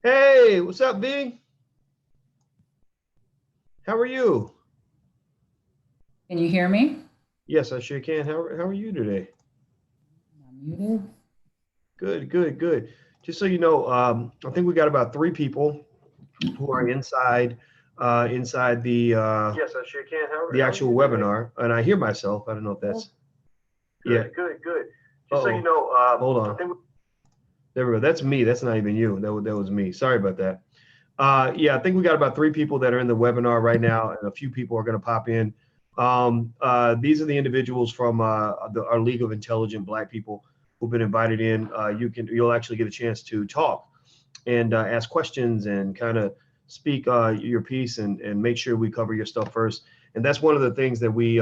Hey, what's up, B? How are you? Can you hear me? Yes, I sure can. How are you today? I'm muted. Good, good, good. Just so you know, I think we got about three people who are inside Yes, I sure can. the How are actual you today? webinar, and I hear myself. I don't know if that's yeah. Good, good, good. Just so you Uh-oh. know, Hold I on. think There we go. That's me. That's not even you. That was me. Sorry about that. Yeah, I think we got about three people that are in the webinar right now, and a few people are going to pop in. These are the individuals from our League of Intelligent Black People who've been invited in. You'll actually get a chance to talk and ask questions and kind of speak your piece and make sure we cover your stuff first. And that's one of the things that we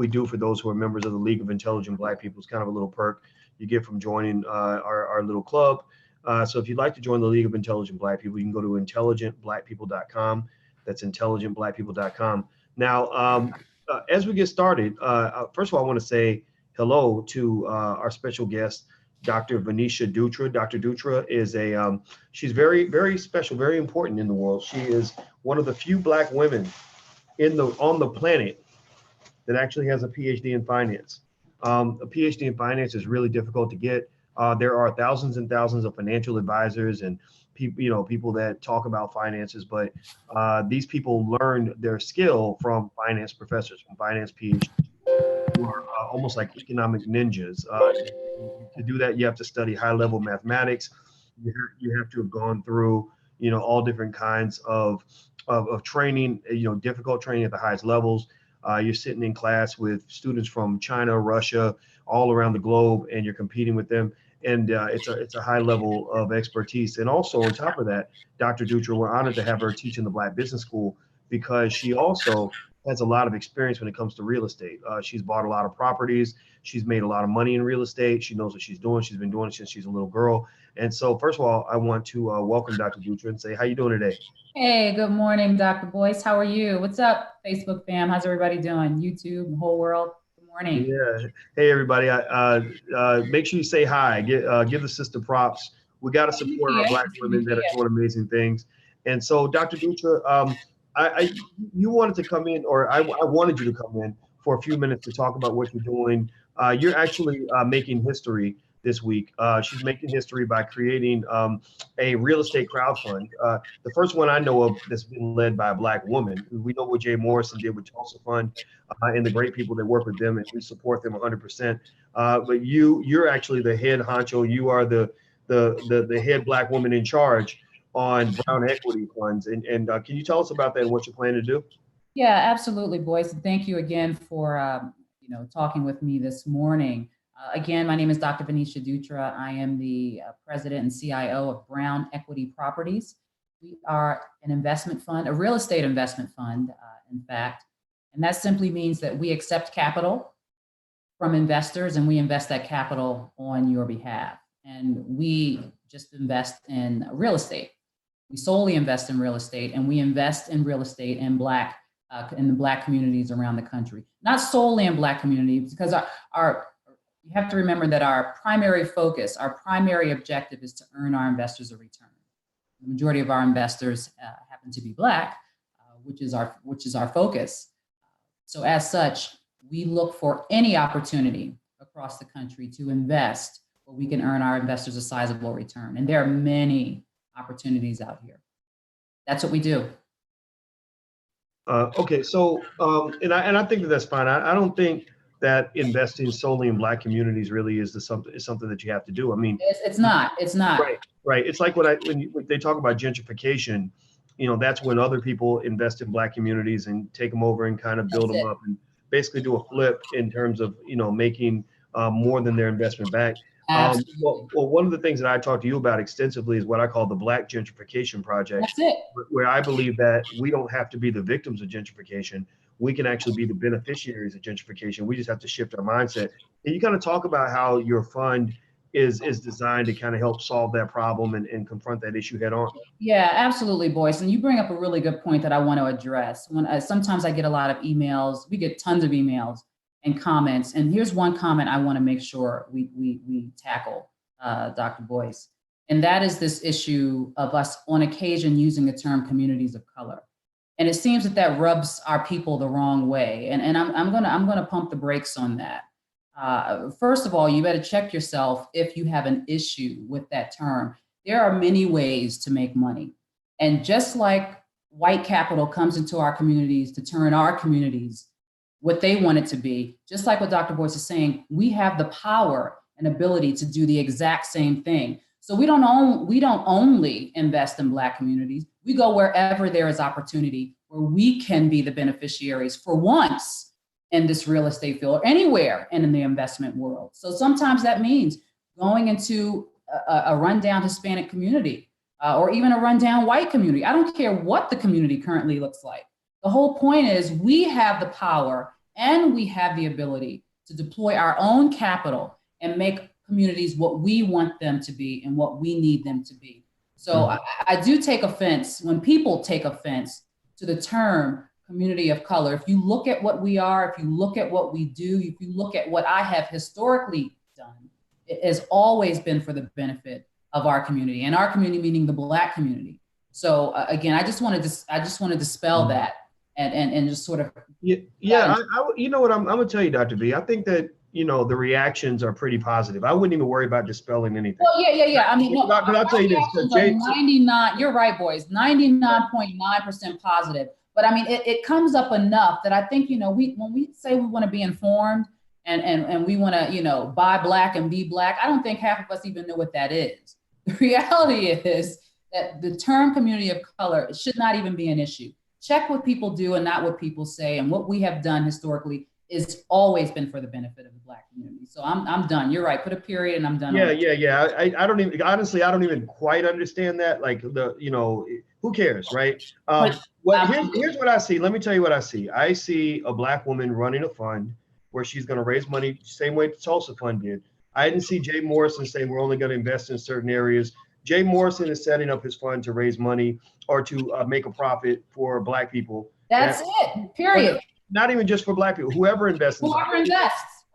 do for those who are members of the League of Intelligent Black People. It's kind of a little perk you get from joining our little club. So if you'd like to join the League of Intelligent Black People, you can go to intelligentblackpeople.com. That's intelligentblackpeople.com. Now, as we get started, first of all, I want to say hello to our special guest, Dr. Venetia Dutra. Dr. Dutra is she's very, very special, very important in the world. She is one of the few Black women on the planet that actually has a PhD in finance. A PhD in finance is really difficult to get. There are thousands and thousands of financial advisors and people, people that talk about finances, but these people learn their skill from finance professors, from finance PhDs, who are almost like economic ninjas. To do that, you have to study high-level mathematics. You have to have gone through, all different kinds of training, difficult training at the highest levels. You're sitting in class with students from China, Russia, all around the globe, and you're competing with them. And it's a high level of expertise. And also on top of that, Dr. Dutra, we're honored to have her teach in the Black Business School because she also has a lot of experience when it comes to real estate. She's bought a lot of properties. She's made a lot of money in real estate. She knows what she's doing. She's been doing it since she's a little girl. And so, first of all, I want to welcome Dr. Dutra and say, how you doing today? Hey, good morning, Dr. Boyce. How are you? What's up, Facebook fam? How's everybody doing? YouTube, the whole world. Good morning. Yeah. Hey, everybody. Make sure you say hi. Give the sister props. We got to You support our can, Black you women that are can. doing amazing things. And so, Dr. Dutra, you wanted to come in, or I wanted you to come in for a few minutes to talk about what you're doing. You're actually making history this week. She's making history by creating a real estate crowd fund. The first one I know of that's been led by a Black woman. We know what Jay Morrison did with Tulsa Fund and the great people that work with them, and we support them 100%. But you're actually the head honcho. You are the head Black woman in charge on Brown Equity Funds. And can you tell us about that and what you plan to do? Yeah, absolutely, Boyce. And thank you again for talking with me this morning. Again, my name is Dr. Venetia Dutra. I am the president and CIO of Brown Equity Properties. We are an investment fund, a real estate investment fund, in fact. And that simply means that we accept capital from investors and we invest that capital on your behalf. And we just invest in real estate. We solely invest in real estate, and we invest in real estate in the Black communities around the country. Not solely in Black communities, because you have to remember that our primary focus, our primary objective is to earn our investors a return. The majority of our investors happen to be Black, which is our focus. So as such, we look for any opportunity across the country to invest where we can earn our investors a sizable return. And there are many opportunities out here. That's what we do. Okay, so and I think that's fine. I don't think that investing solely in Black communities really is something that you have to do. I mean, It's not. It's not. right. It's like when they talk about gentrification, that's when other people invest in Black communities and take them over and kind of build them up and basically do a flip in terms of making more than their investment back. Absolutely. Well, one of the things that I talked to you about extensively is what I call the Black Gentrification Project, That's it. where I believe that we don't have to be the victims of gentrification. We can actually be the beneficiaries of gentrification. We just have to shift our mindset. Can you kind of talk about how your fund is designed to kind of help solve that problem and confront that issue head on? Yeah, absolutely, Boyce. And you bring up a really good point that I want to address. Sometimes I get a lot of emails. We get tons of emails and comments. And here's one comment I want to make sure we tackle, Dr. Boyce. And that is this issue of us on occasion using the term communities of color. And it seems that that rubs our people the wrong way. And I'm gonna pump the brakes on that. First of all, you better check yourself if you have an issue with that term. There are many ways to make money. And just like white capital comes into our communities to turn our communities what they want it to be, just like what Dr. Boyce is saying, we have the power and ability to do the exact same thing. So we don't only invest in Black communities. We go wherever there is opportunity, where we can be the beneficiaries for once in this real estate field or anywhere in the investment world. So sometimes that means going into a rundown Hispanic community or even a rundown white community. I don't care what the community currently looks like. The whole point is we have the power and we have the ability to deploy our own capital and make communities what we want them to be and what we need them to be. So I do take offense when people take offense to the term community of color. If you look at what we are, if you look at what we do, if you look at what I have historically done, it has always been for the benefit of our community, and our community meaning the Black community. So again, I just want to dispel that and just sort of. Yeah. You know what, I'm gonna tell you, Dr. B, I think that, you know, the reactions are pretty positive. I wouldn't even worry about dispelling anything. Well, yeah. I mean, no, I'll tell you this. 99, you're right, boys, 99.9% positive. But I mean, it comes up enough that I think, you know, when we say we want to be informed and we want to, you know, buy Black and be Black, I don't think half of us even know what that is. The reality is that the term community of color should not even be an issue. Check what people do and not what people say. And what we have done historically is always been for the benefit of the Black community. So I'm done. You're right. Put a period and I'm done. Yeah. I don't even, honestly, I don't even quite understand that. Like you know, who cares, right? Here's what I see. Let me tell you what I see. I see a Black woman running a fund where she's going to raise money, same way the Tulsa Fund did. I didn't see Jay Morrison say we're only going to invest in certain areas. Jay Morrison is setting up his fund to raise money or to make a profit for Black people. That's it, period. Not even just for Black people, whoever invests.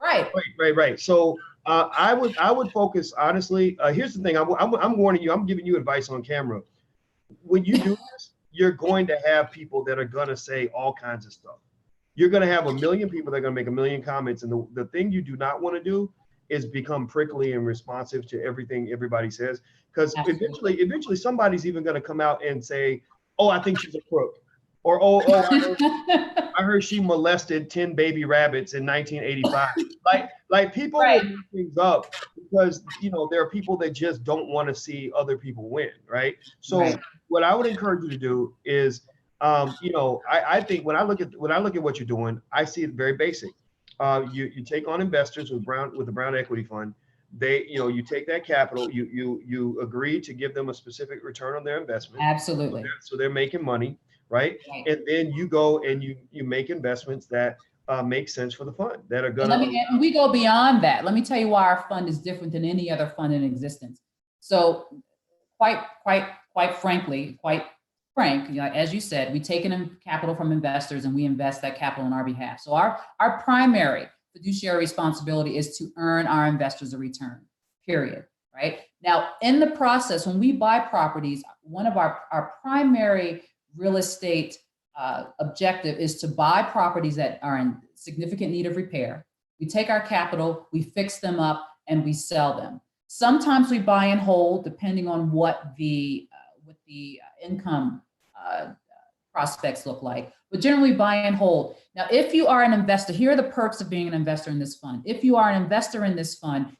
Right. So I would focus, honestly, here's the thing, I'm warning you, I'm giving you advice on camera. When you do this, you're going to have people that are gonna say all kinds of stuff. You're gonna have a million people that are gonna make a million comments, and the thing you do not wanna do is become prickly and responsive to everything everybody says, because eventually somebody's even gonna come out and say, oh, I think she's a crook. Or, I heard she molested 10 baby rabbits in 1985. Like people will make things up because, you know, there are people that just don't want to see other people win, right? So what I would encourage you to do is, you know, I think when I look at what you're doing, I see it very basic. You take on investors with the Brown Equity Fund. They, you know, you take that capital, you agree to give them a specific return on their investment. Absolutely. So they're making money. Right. And then you go and you make investments that make sense for the fund that are gonna. And we go beyond that. Let me tell you why our fund is different than any other fund in existence. So quite frank, you know, as you said, we take in capital from investors and we invest that capital on our behalf. So our primary fiduciary responsibility is to earn our investors a return, period. Right. Now, in the process, when we buy properties, one of our primary real estate objective is to buy properties that are in significant need of repair. We take our capital, we fix them up, and we sell them. Sometimes we buy and hold, depending on what the income prospects look like. But generally, buy and hold. Now, if you are an investor, here are the perks of being an investor in this fund. If you are an investor in this fund,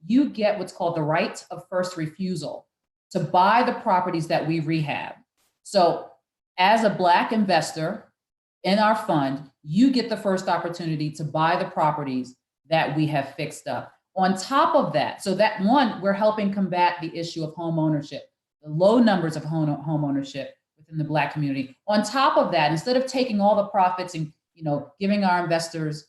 you get what's called the right of first refusal to buy the properties that we rehab. So as a Black investor in our fund, you get the first opportunity to buy the properties that we have fixed up. On top of that, so that one, we're helping combat the issue of home ownership, the low numbers of home ownership within the Black community. On top of that, instead of taking all the profits and, you know, giving our investors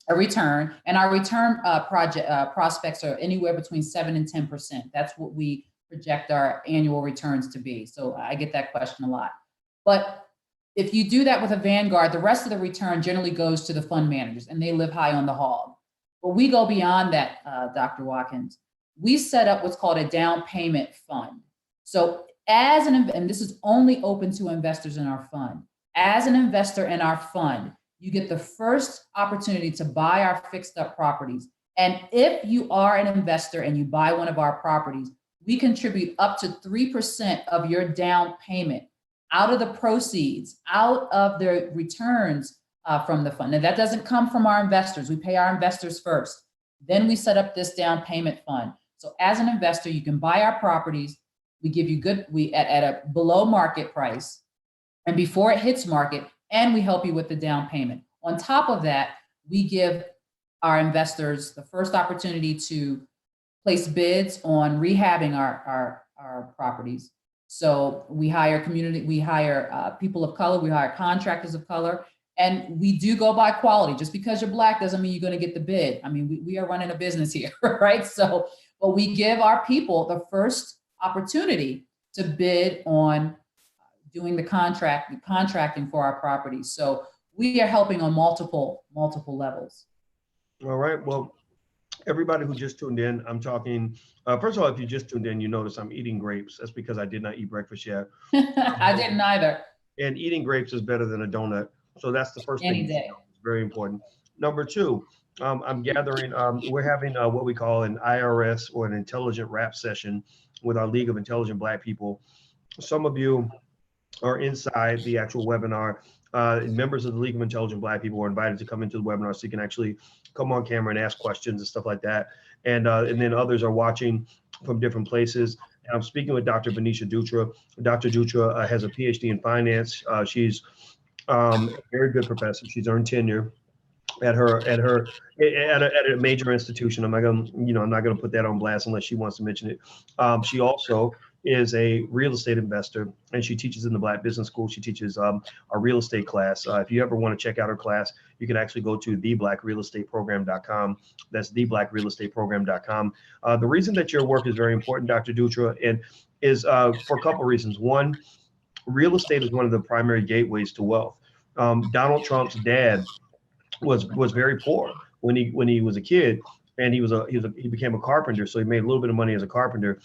a return, and our return prospects are anywhere between 7 and 10%. That's what we project our annual returns to be. So I get that question a lot. But if you do that with a Vanguard, the rest of the return generally goes to the fund managers and they live high on the hog. But we go beyond that, Dr. Watkins. we set up what's called a down payment fund. So and this is only open to investors in our fund. As an investor in our fund, you get the first opportunity to buy our fixed up properties. And if you are an investor and you buy one of our properties, we contribute up to 3% of your down payment out of the proceeds, out of the returns from the fund. Now, that doesn't come from our investors. We pay our investors first. Then we set up this down payment fund. So as an investor, you can buy our properties. We give you at a below market price and before it hits market, and we help you with the down payment. On top of that, we give our investors the first opportunity to place bids on rehabbing our properties. So we hire people of color, we hire contractors of color, and we do go by quality. Just because you're Black doesn't mean you're going to get the bid. I mean, we are running a business here, right? So, but we give our people the first opportunity to bid on doing the contracting for our properties. So we are helping on multiple levels. All right. Well, everybody who just tuned in, I'm talking, first of all, if you just tuned in, you notice I'm eating grapes. That's because I did not eat breakfast yet. I didn't either. And eating grapes is better than a donut. So that's the first Any thing. day. It's very important. Number two, I'm gathering, we're having what we call an IRS or an intelligent rap session with our League of Intelligent Black People. Some of you are inside the actual webinar. Members of the League of Intelligent Black People are invited to come into the webinar so you can actually come on camera and ask questions and stuff like that. And then others are watching from different places. And I'm speaking with Dr. Venetia Dutra. Dr. Dutra has a PhD in finance. She's a very good professor. She's earned tenure at a major institution. I'm not gonna put that on blast unless she wants to mention it. She also is a real estate investor, and she teaches in the Black Business School. She teaches a real estate class. If you ever want to check out her class, you can actually go to theblackrealestateprogram.com. That's theblackrealestateprogram.com. The reason that your work is very important, Dr. Dutra, and is for a couple of reasons. One, real estate is one of the primary gateways to wealth. Donald Trump's dad was very poor when he was a kid, and he became a carpenter, so he made a little bit of money as a carpenter.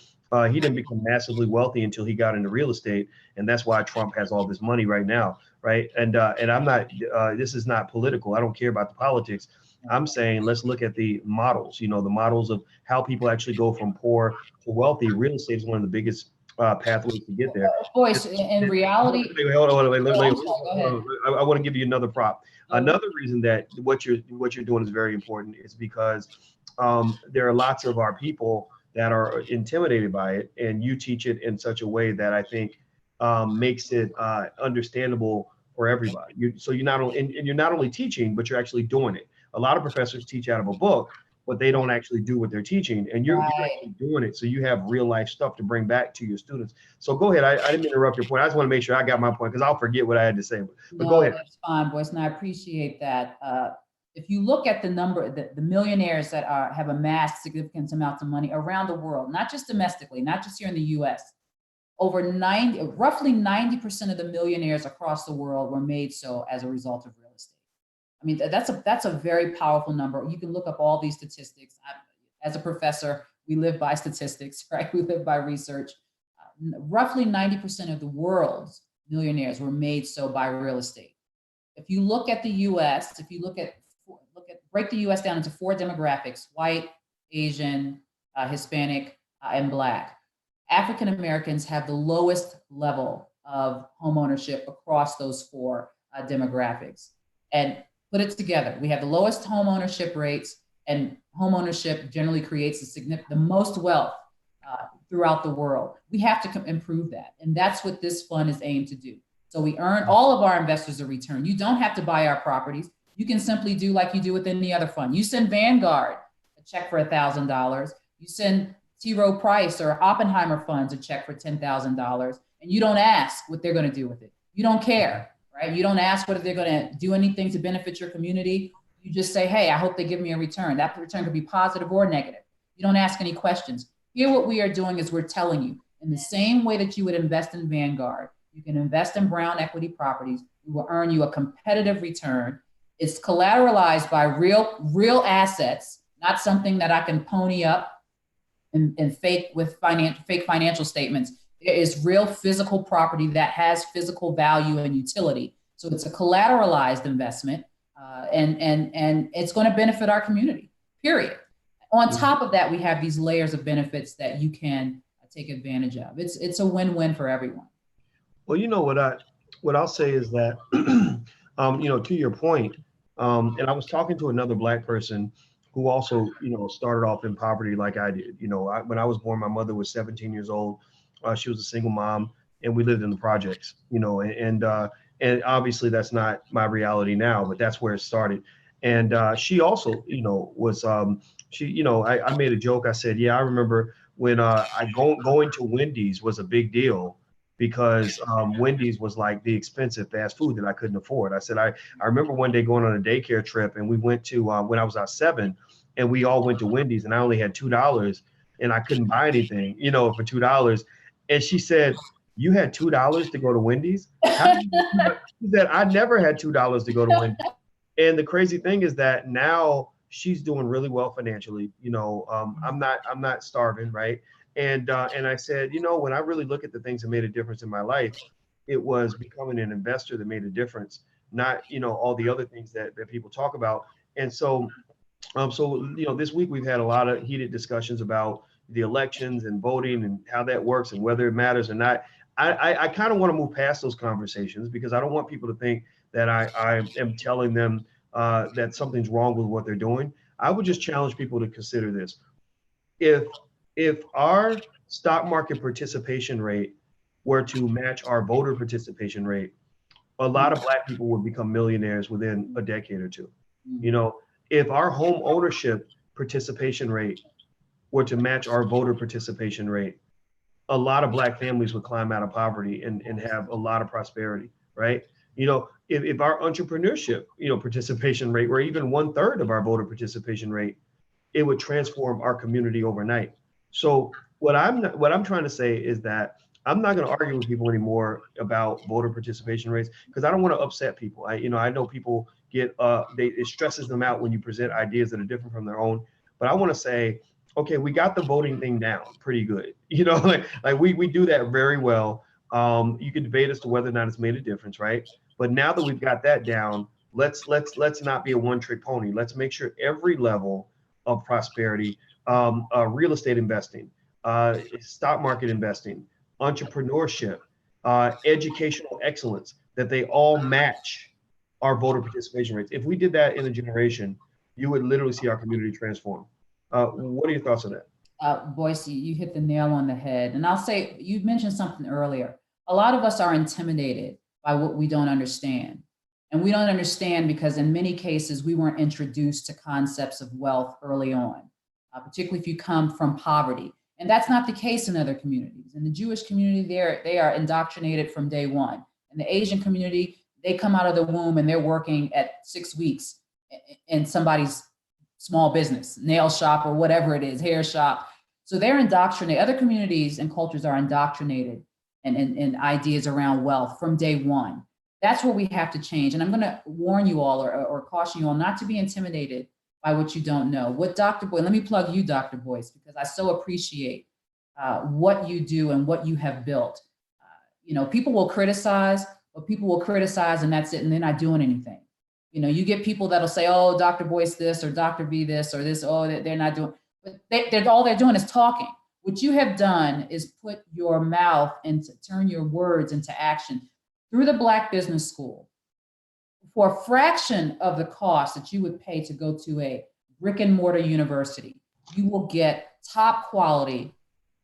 He didn't become massively wealthy until he got into real estate, and that's why Trump has all this money right now, right? And I'm not. This is not political. I don't care about the politics. I'm saying let's look at the models. The models of how people actually go from poor to wealthy. Real estate is one of the biggest pathways to get there. Boyce, in reality. Hold on. I want to give you another prop. Another reason that what you're doing is very important is because there are lots of our people that are intimidated by it, and you teach it in such a way that I think makes it understandable for everybody. You're not only teaching, but you're actually doing it. A lot of professors teach out of a book, but they don't actually do what they're teaching, and you're actually doing it. So you have real life stuff to bring back to your students. So go ahead. I didn't interrupt your point. I just want to make sure I got my point, because I'll forget what I had to say. But go ahead. That's fine, Boyce, and I appreciate that. If you look at the number, the millionaires that have amassed significant amounts of money around the world, not just domestically, not just here in the U.S., roughly 90% of the millionaires across the world were made so as a result of real estate. I mean, that's a very powerful number. You can look up all these statistics. As a professor, we live by statistics, right? We live by research. Roughly 90% of the world's millionaires were made so by real estate. If you look at the U.S., break the U.S. down into 4 demographics: white, Asian, Hispanic, and Black. African Americans have the lowest level of home ownership across those 4 demographics. And put it together, we have the lowest home ownership rates, and home ownership generally creates the most wealth throughout the world. We have to improve that, and that's what this fund is aimed to do. So we earn all of our investors a return. You don't have to buy our properties. You can simply do like you do with any other fund. You send Vanguard a check for $1,000. You send T. Rowe Price or Oppenheimer funds a check for $10,000, and you don't ask what they're going to do with it. You don't care, right? You don't ask whether they're going to do anything to benefit your community. You just say, hey, I hope they give me a return. That return could be positive or negative. You don't ask any questions. Here, what we are doing is we're telling you, in the same way that you would invest in Vanguard, you can invest in Brown Equity Properties. We will earn you a competitive return. It's collateralized by real assets, not something that I can pony up and fake financial statements. There is real physical property that has physical value and utility. So it's a collateralized investment, and it's going to benefit our community, period. On top of that, we have these layers of benefits that you can take advantage of. It's a win-win for everyone. Well, you know what I'll say is that, to your point, and I was talking to another Black person who also, started off in poverty like I did. When I was born, my mother was 17 years old. She was a single mom, and we lived in the projects. And obviously that's not my reality now, but that's where it started. And she also, was I made a joke. I said, yeah, I remember when going to Wendy's was a big deal because Wendy's was like the expensive fast food that I couldn't afford. I said, I remember one day going on a daycare trip, and we went to, when I was 7, and we all went to Wendy's, and I only had $2 and I couldn't buy anything, for $2. And she said, you had $2 to go to Wendy's? She said, I never had $2 to go to Wendy's. And the crazy thing is that now she's doing really well financially. I'm not starving, right? And I said, when I really look at the things that made a difference in my life, it was becoming an investor that made a difference, not all the other things that people talk about. And so, this week we've had a lot of heated discussions about the elections and voting and how that works and whether it matters or not. I kind of want to move past those conversations because I don't want people to think that I am telling them that something's wrong with what they're doing. I would just challenge people to consider this. If our stock market participation rate were to match our voter participation rate, a lot of Black people would become millionaires within a decade or two. If our home ownership participation rate were to match our voter participation rate, a lot of Black families would climb out of poverty and have a lot of prosperity, right? If our entrepreneurship, participation rate were even 1/3 of our voter participation rate, it would transform our community overnight. So what I'm trying to say is that I'm not going to argue with people anymore about voter participation rates because I don't want to upset people. I know people get it stresses them out when you present ideas that are different from their own. But I want to say, okay, we got the voting thing down pretty good. Like we do that very well. You can debate as to whether or not it's made a difference, right? But now that we've got that down, let's not be a one-trick pony. Let's make sure every level of prosperity, real estate investing, stock market investing, entrepreneurship, educational excellence, that they all match our voter participation rates. If we did that in a generation, you would literally see our community transform. What are your thoughts on that? Boyce, you hit the nail on the head. And I'll say, you mentioned something earlier. A lot of us are intimidated by what we don't understand. And we don't understand because in many cases, we weren't introduced to concepts of wealth early on, particularly if you come from poverty. And that's not the case in other communities. In the Jewish community, they are indoctrinated from day one. In the Asian community, they come out of the womb and they're working at 6 weeks in somebody's small business, nail shop or whatever it is, hair shop. So they're indoctrinated. Other communities and cultures are indoctrinated in ideas around wealth from day one. That's what we have to change. And I'm going to warn you all or caution you all not to be intimidated by what you don't know. What Dr. Boyce, let me plug you, Dr. Boyce, because I so appreciate what you do and what you have built. People will criticize, but people will criticize and that's it, and they're not doing anything. You get people that'll say, oh, Dr. Boyce this or Dr. B this or this, oh, they're not doing, but all they're doing is talking. What you have done is put your mouth and turn your words into action through the Black Business School. For a fraction of the cost that you would pay to go to a brick and mortar university, you will get top quality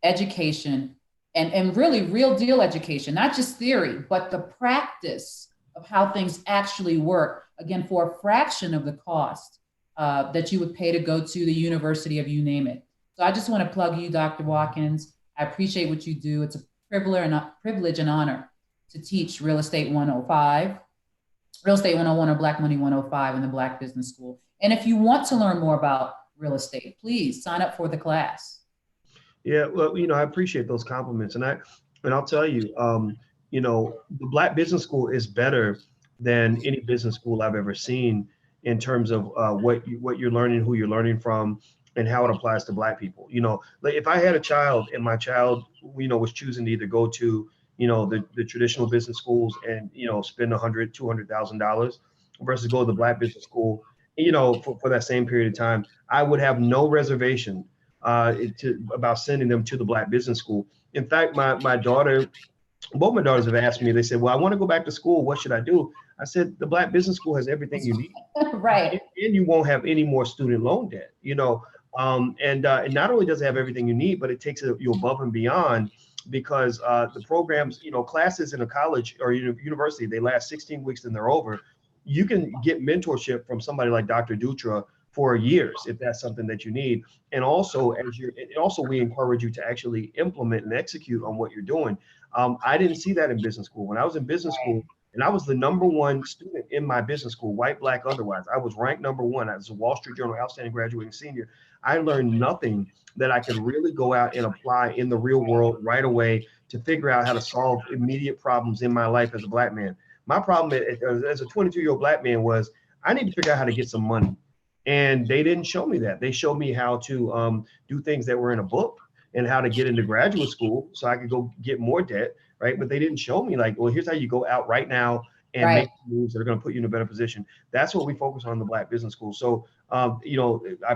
education and really real deal education, not just theory, but the practice of how things actually work, again, for a fraction of the cost that you would pay to go to the university of you name it. So I just want to plug you, Dr. Watkins. I appreciate what you do. It's a privilege and honor to teach Real Estate 105, Real Estate 101 or Black Money 105 in the Black Business School. And if you want to learn more about real estate, please sign up for the class. Yeah, well, I appreciate those compliments. And I'll tell you, the Black Business School is better than any business school I've ever seen in terms of what you're learning, who you're learning from. and how it applies to Black people. Like if I had a child and my child, was choosing to either go to, the traditional business schools and, spend $100,000, $200,000 versus go to the Black business school, for that same period of time, I would have no reservation about sending them to the Black business school. In fact, my daughter, both my daughters have asked me, they said, well, I want to go back to school. What should I do? I said, the Black business school has everything you need. Right. And you won't have any more student loan debt, and not only does it have everything you need, but it takes you above and beyond because the programs, classes in a college or university, they last 16 weeks and they're over. You can get mentorship from somebody like Dr. Dutra for years if that's something that you need. And also, we encourage you to actually implement and execute on what you're doing. I didn't see that in business school. When I was in business school, and I was the #1 student in my business school, white, Black, otherwise. I was ranked #1. I was a Wall Street Journal Outstanding Graduating Senior. I learned nothing that I could really go out and apply in the real world right away to figure out how to solve immediate problems in my life as a Black man. My problem as a 22-year-old Black man was I need to figure out how to get some money. And they didn't show me that. They showed me how to do things that were in a book and how to get into graduate school so I could go get more debt, right? But they didn't show me like, well, here's how you go out right now and make moves that are going to put you in a better position. That's what we focus on in the Black business school. So, I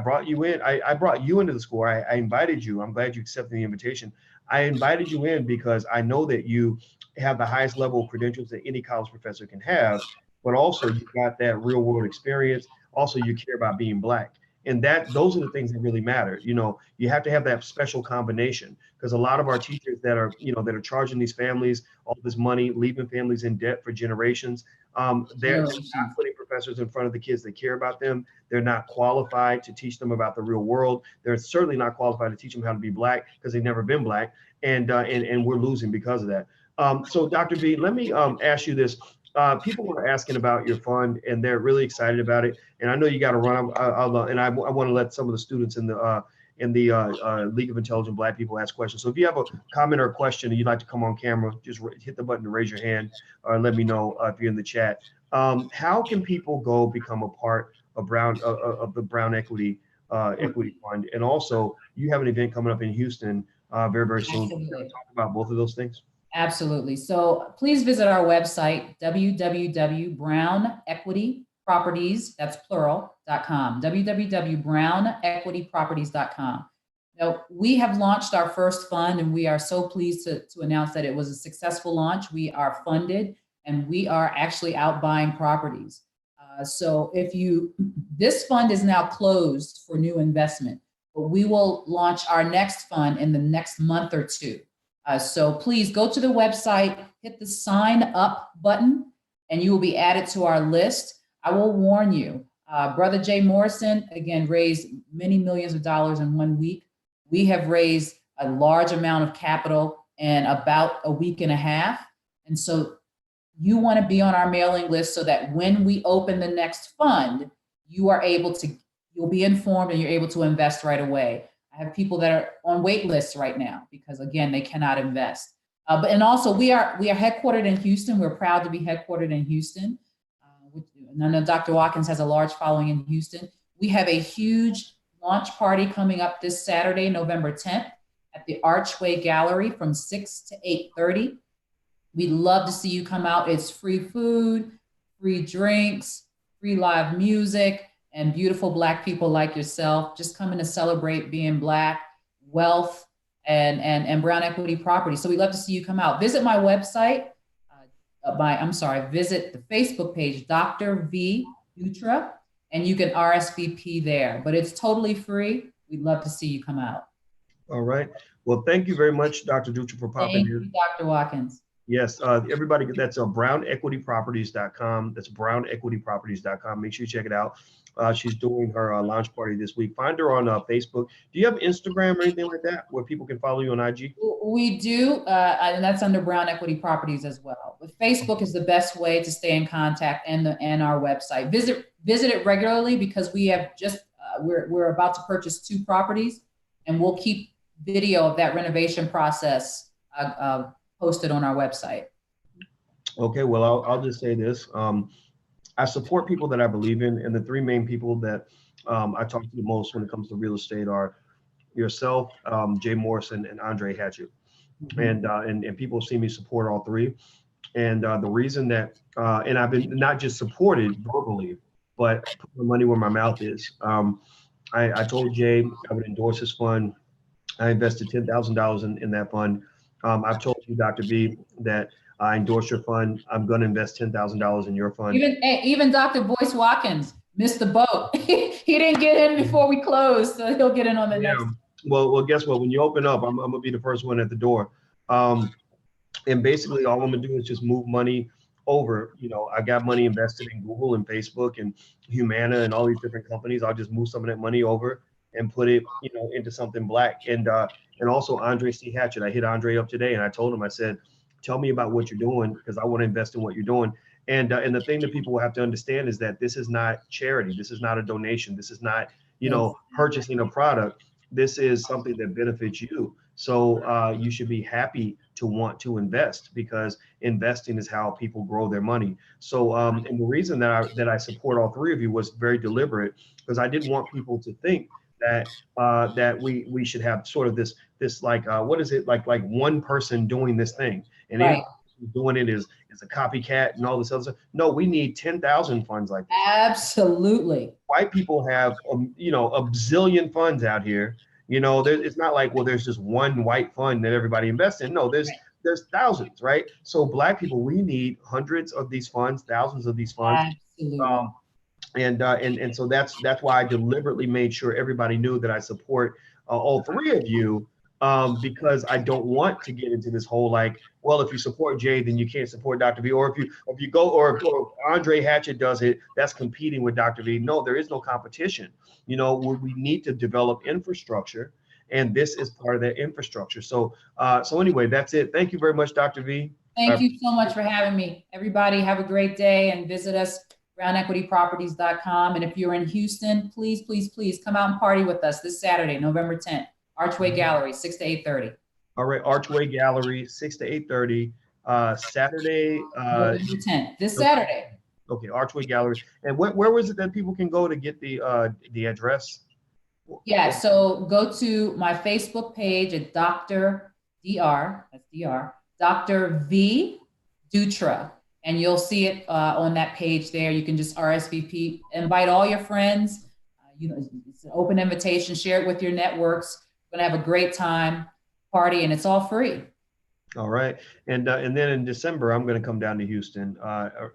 brought you in. I brought you into the school. I invited you. I'm glad you accepted the invitation. I invited you in because I know that you have the highest level of credentials that any college professor can have, but also you got that real world experience. Also, you care about being Black. And those are the things that really matter. You have to have that special combination because a lot of our teachers that are charging these families all this money, leaving families in debt for generations, they're not putting professors in front of the kids that care about them. They're not qualified to teach them about the real world. They're certainly not qualified to teach them how to be Black because they've never been Black. And we're losing because of that. So Dr. V, let me ask you this. People are asking about your fund and they're really excited about it. And I know you got to run. I want to let some of the students in the League of Intelligent Black People ask questions. So if you have a comment or a question and you'd like to come on camera, just hit the button to raise your hand or let me know if you're in the chat. How can people go become a part of the Brown Equity Fund? And also, you have an event coming up in Houston very, very soon. Can you talk about both of those things? Absolutely. So please visit our website, www.brownequityproperties, that's plural.com, www.brownequityproperties.com. Now, we have launched our first fund and we are so pleased to announce that it was a successful launch. We are funded and we are actually out buying properties. So this fund is now closed for new investment, but we will launch our next fund in the next month or two. So please go to the website, hit the sign up button, and you will be added to our list. I will warn you, Brother Jay Morrison, again, raised many millions of dollars in 1 week. We have raised a large amount of capital in about a week and a half. And so you want to be on our mailing list so that when we open the next fund, you'll be informed and you're able to invest right away. I have people that are on wait lists right now because again, they cannot invest. And also we are headquartered in Houston. We're proud to be headquartered in Houston. And I know Dr. Watkins has a large following in Houston. We have a huge launch party coming up this Saturday, November 10th at the Archway Gallery from 6 to 8:30. We'd love to see you come out. It's free food, free drinks, free live music, and beautiful Black people like yourself just coming to celebrate being Black, wealth, and Brown Equity Property. So we'd love to see you come out. Visit my website, visit the Facebook page, Dr. V. Dutra, and you can RSVP there, but it's totally free. We'd love to see you come out. All right. Well, thank you very much, Dr. Dutra, for popping in. Thank you, Dr. Watkins. Yes, everybody, that's brownequityproperties.com. That's brownequityproperties.com. Make sure you check it out. She's doing her launch party this week. Find her on Facebook. Do you have Instagram or anything like that where people can follow you on IG? We do, and that's under Brown Equity Properties as well. But Facebook is the best way to stay in contact, and our website. Visit it regularly because we have we're about to purchase 2 properties, and we'll keep video of that renovation process posted on our website. Okay, well, I'll just say this. I support people that I believe in, and the 3 main people that I talk to the most when it comes to real estate are yourself, Jay Morrison, and Andre Hatchett. And people see me support all three. And the reason that, and I've been not just supported verbally, but put my money where my mouth is. I told Jay I would endorse his fund. I invested $10,000 in that fund. I've told you, Dr. V, that I endorse your fund. I'm going to invest $10,000 in your fund. Even Dr. Boyce Watkins missed the boat. He didn't get in before we closed, so he'll get in on the next. Well, guess what? When you open up, I'm gonna be the first one at the door. And basically, all I'm gonna do is just move money over. You know, I got money invested in Google and Facebook and Humana and all these different companies. I'll just move some of that money over and put it, you know, into something black. And also Andre C. Hatchett. I hit Andre up today and I told him, I said, tell me about what you're doing because I want to invest in what you're doing. And the thing that people will have to understand is that this is not charity. This is not a donation. This is not, you know, purchasing a product. This is something that benefits you. So you should be happy to want to invest because investing is how people grow their money. So and the reason that I support all three of you was very deliberate because I didn't want people to think that that we should have sort of this like what is it like one person doing this thing and doing it is a copycat and all this other stuff. No, we need 10,000 funds like this. Absolutely. White people have you know, a bazillion funds out here. You know, it's not like, well, there's just one white fund that everybody invests in. No, there's thousands, right? So black people, we need hundreds of these funds, thousands of these funds. Absolutely. And so that's why I deliberately made sure everybody knew that I support all three of you because I don't want to get into this whole like, well, if you support Jay, then you can't support Dr. V, or if you go or Andre Hatchett does it, that's competing with Dr. V. No, there is no competition. You know, we need to develop infrastructure, and this is part of that infrastructure. So so anyway, that's it. Thank you very much, Dr. V. Thank you so much for having me. Everybody have a great day and visit us, brownequityproperties.com. And if you're in Houston, please, please, please come out and party with us this Saturday, November 10th, Archway Gallery, 6 to 8:30. All right, Archway Gallery, 6 to 8:30, Saturday. November 10th, this Saturday. Okay, Archway Gallery. And where was it that people can go to get the address? Yeah, so go to my Facebook page at Dr. V Dutra, and you'll see it on that page there. You can just RSVP, invite all your friends. You know, it's an open invitation. Share it with your networks. We're gonna have a great time, party, and it's all free. All right, and then in December, I'm going to come down to Houston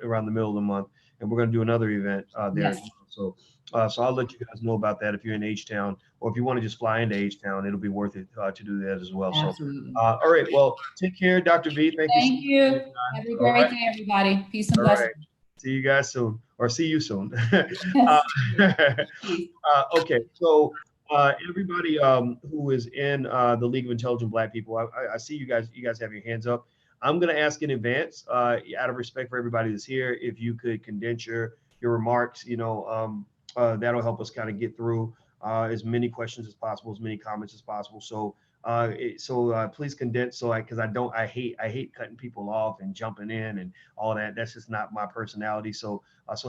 around the middle of the month, and we're going to do another event there. Yes. So I'll let you guys know about that if you're in H-Town, or if you want to just fly into H-Town, it'll be worth it to do that as well. Absolutely. So, all right, well, take care, Dr. V. Thank you. Have a great day, everybody. Peace and blessings. Right. See you guys soon, or see you soon. Okay, so. Everybody who is in the League of Intelligent Black People, I see you guys have your hands up. I'm going to ask in advance, out of respect for everybody that's here, if you could condense your remarks, you know, that'll help us kind of get through as many questions as possible, as many comments as possible. So please condense, so because I hate cutting people off and jumping in and all that. That's just not my personality. So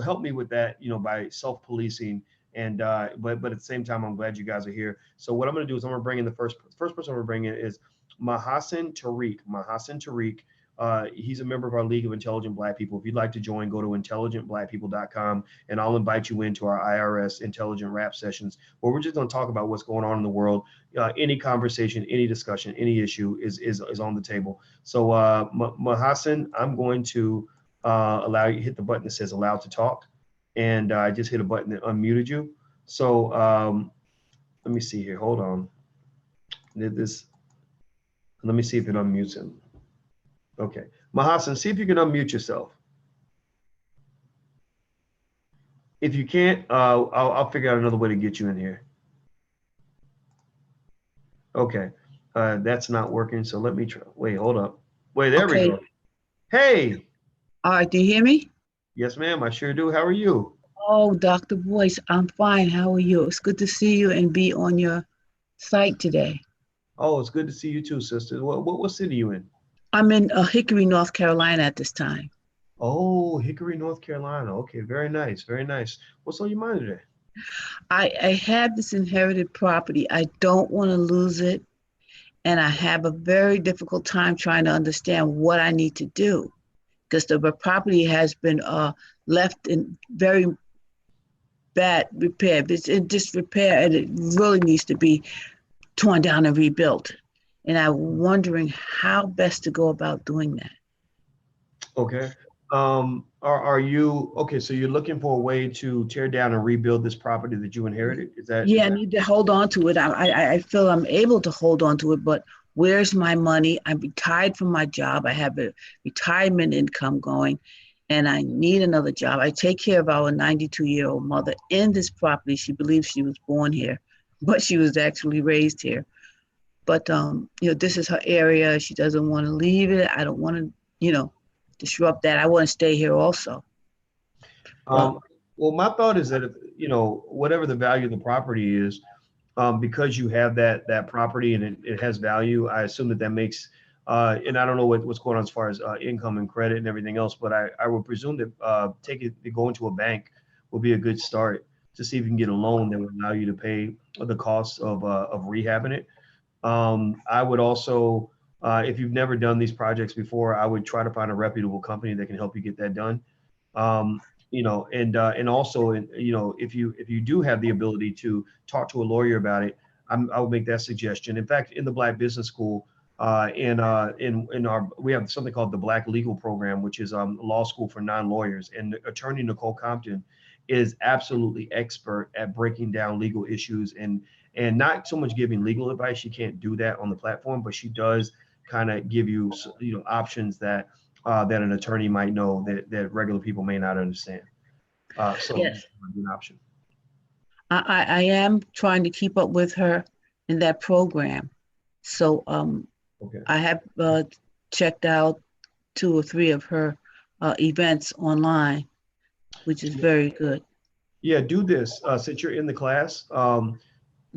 help me with that, you know, by self-policing. And but at the same time, I'm glad you guys are here. So what I'm going to do is I'm going to bring in the first person I'm going to bring in is Mahasan Tariq. Mahasan Tariq. He's a member of our League of Intelligent Black People. If you'd like to join, go to intelligentblackpeople.com, and I'll invite you into our IRS Intelligent Rap sessions, where we're just going to talk about what's going on in the world. Any conversation, any discussion, any issue is on the table. So Mahasan, I'm going to allow you to hit the button that says "Allowed to Talk." And I just hit a button that unmuted you. So let me see here. Hold on. Let me see if it unmutes him. Okay. Mahasan, see if you can unmute yourself. If you can't, I'll figure out another way to get you in here. Okay. That's not working. So let me try. Wait, hold up. Wait, there we go. Hey. All right, do you hear me? Yes, ma'am, I sure do. How are you? Oh, Dr. Boyce, I'm fine. How are you? It's good to see you and be on your site today. Oh, it's good to see you too, sister. What city are you in? I'm in Hickory, North Carolina at this time. Oh, Hickory, North Carolina. Okay, very nice, very nice. What's on your mind today? I have this inherited property. I don't want to lose it. And I have a very difficult time trying to understand what I need to do because the property has been left in very bad repair. It's in disrepair and it really needs to be torn down and rebuilt. And I'm wondering how best to go about doing that. Okay. Are you okay? So you're looking for a way to tear down and rebuild this property that you inherited? Is that? Yeah, I need to hold on to it. I feel I'm able to hold on to it, but where's my money? I'm retired from my job. I have a retirement income going, and I need another job. I take care of our 92-year-old mother in this property. She believes she was born here, but she was actually raised here. But this is her area. She doesn't want to leave it. I don't want to, disrupt that. I want to stay here also. Well, my thought is that if, whatever the value of the property is, because you have that property and it has value, I assume that makes, and I don't know what's going on as far as income and credit and everything else, but I would presume that going to a bank will be a good start to see if you can get a loan that will allow you to pay the costs of rehabbing it. I would also, if you've never done these projects before, I would try to find a reputable company that can help you get that done. And also, if you do have the ability to talk to a lawyer about it, I would make that suggestion. In fact, in the Black Business School, we have something called the Black Legal Program, which is law school for non-lawyers. And attorney Nicole Compton is absolutely expert at breaking down legal issues and not so much giving legal advice. She can't do that on the platform, but she does kind of give you options that an attorney might know that regular people may not understand. So Yes. an option. I am trying to keep up with her in that program. So Okay. I have checked out 2 or 3 of her events online, which is very good. Yeah, do this. Since you're in the class,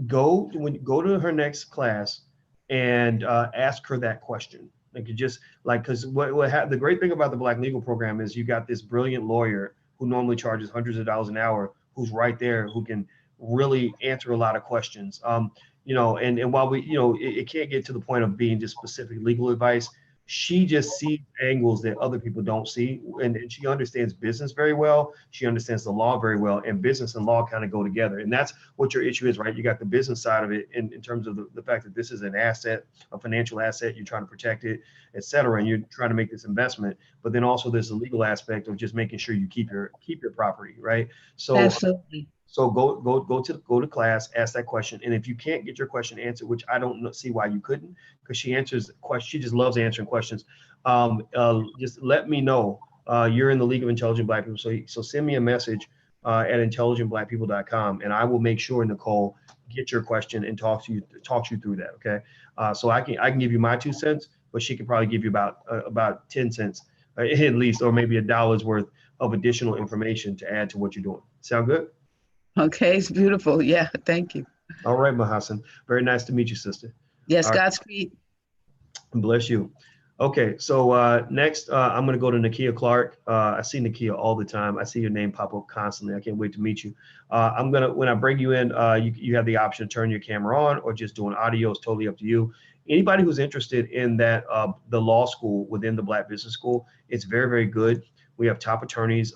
go to her next class and ask her that question. Like you just because the great thing about the Black Legal Program is you got this brilliant lawyer who normally charges hundreds of dollars an hour, who's right there, who can really answer a lot of questions. And while we, it can't get to the point of being just specific legal advice, she just sees angles that other people don't see. And she understands business very well. She understands the law very well, and business and law kind of go together. And that's what your issue is, right? You got the business side of it in terms of the fact that this is an asset, a financial asset, you're trying to protect it, et cetera, and you're trying to make this investment. But then also there's the legal aspect of just making sure you keep your property, right? So Absolutely. So go to class, ask that question, and if you can't get your question answered, which I don't see why you couldn't, because she answers questions. She just loves answering questions. Just let me know. You're in the League of Intelligent Black People, so send me a message at intelligentblackpeople.com, and I will make sure Nicole get your question and talk you through that. Okay. So I can give you my 2 cents, but she could probably give you about 10 cents at least, or maybe $1 worth of additional information to add to what you're doing. Sound good? Okay, it's beautiful. Yeah, thank you. All right, Mahasan. Very nice to meet you, sister. Yes, All right. Godspeed. Bless you. Okay, so next I'm going to go to Nakia Clark. I see Nakia all the time. I see your name pop up constantly. I can't wait to meet you. When I bring you in, you have the option to turn your camera on or just do an audio. It's totally up to you. Anybody who's interested in that, the law school within the Black Business School, it's very, very good. We have top attorneys,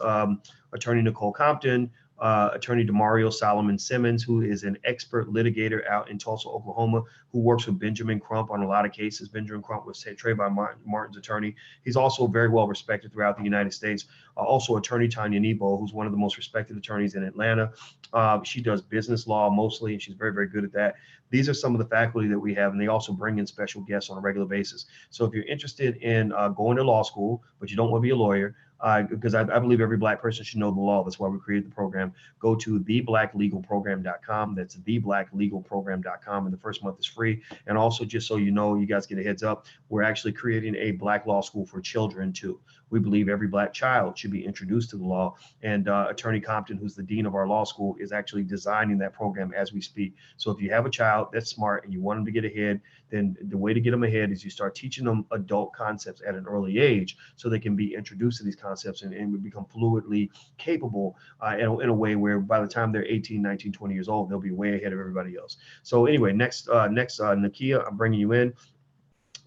attorney Nicole Compton, attorney Demario Solomon Simmons, who is an expert litigator out in Tulsa, Oklahoma, who works with Benjamin Crump on a lot of cases. Benjamin Crump was Trayvon Martin's attorney. He's also very well respected throughout the United States. Also, attorney Tanya Nebo, who's one of the most respected attorneys in Atlanta. She does business law mostly, and she's very, very good at that. These are some of the faculty that we have, and they also bring in special guests on a regular basis. So if you're interested in going to law school, but you don't want to be a lawyer, because I believe every Black person should know the law. That's why we created the program. Go to theblacklegalprogram.com. That's theblacklegalprogram.com. And the first month is free. And also, just so you know, you guys get a heads up, we're actually creating a Black law school for children too. We believe every Black child should be introduced to the law. And Attorney Compton, who's the dean of our law school, is actually designing that program as we speak. So if you have a child that's smart and you want them to get ahead, then the way to get them ahead is you start teaching them adult concepts at an early age so they can be introduced to these concepts and we become fluidly capable in a way where by the time they're 18, 19, 20 years old, they'll be way ahead of everybody else. So anyway, next, Nakia, I'm bringing you in.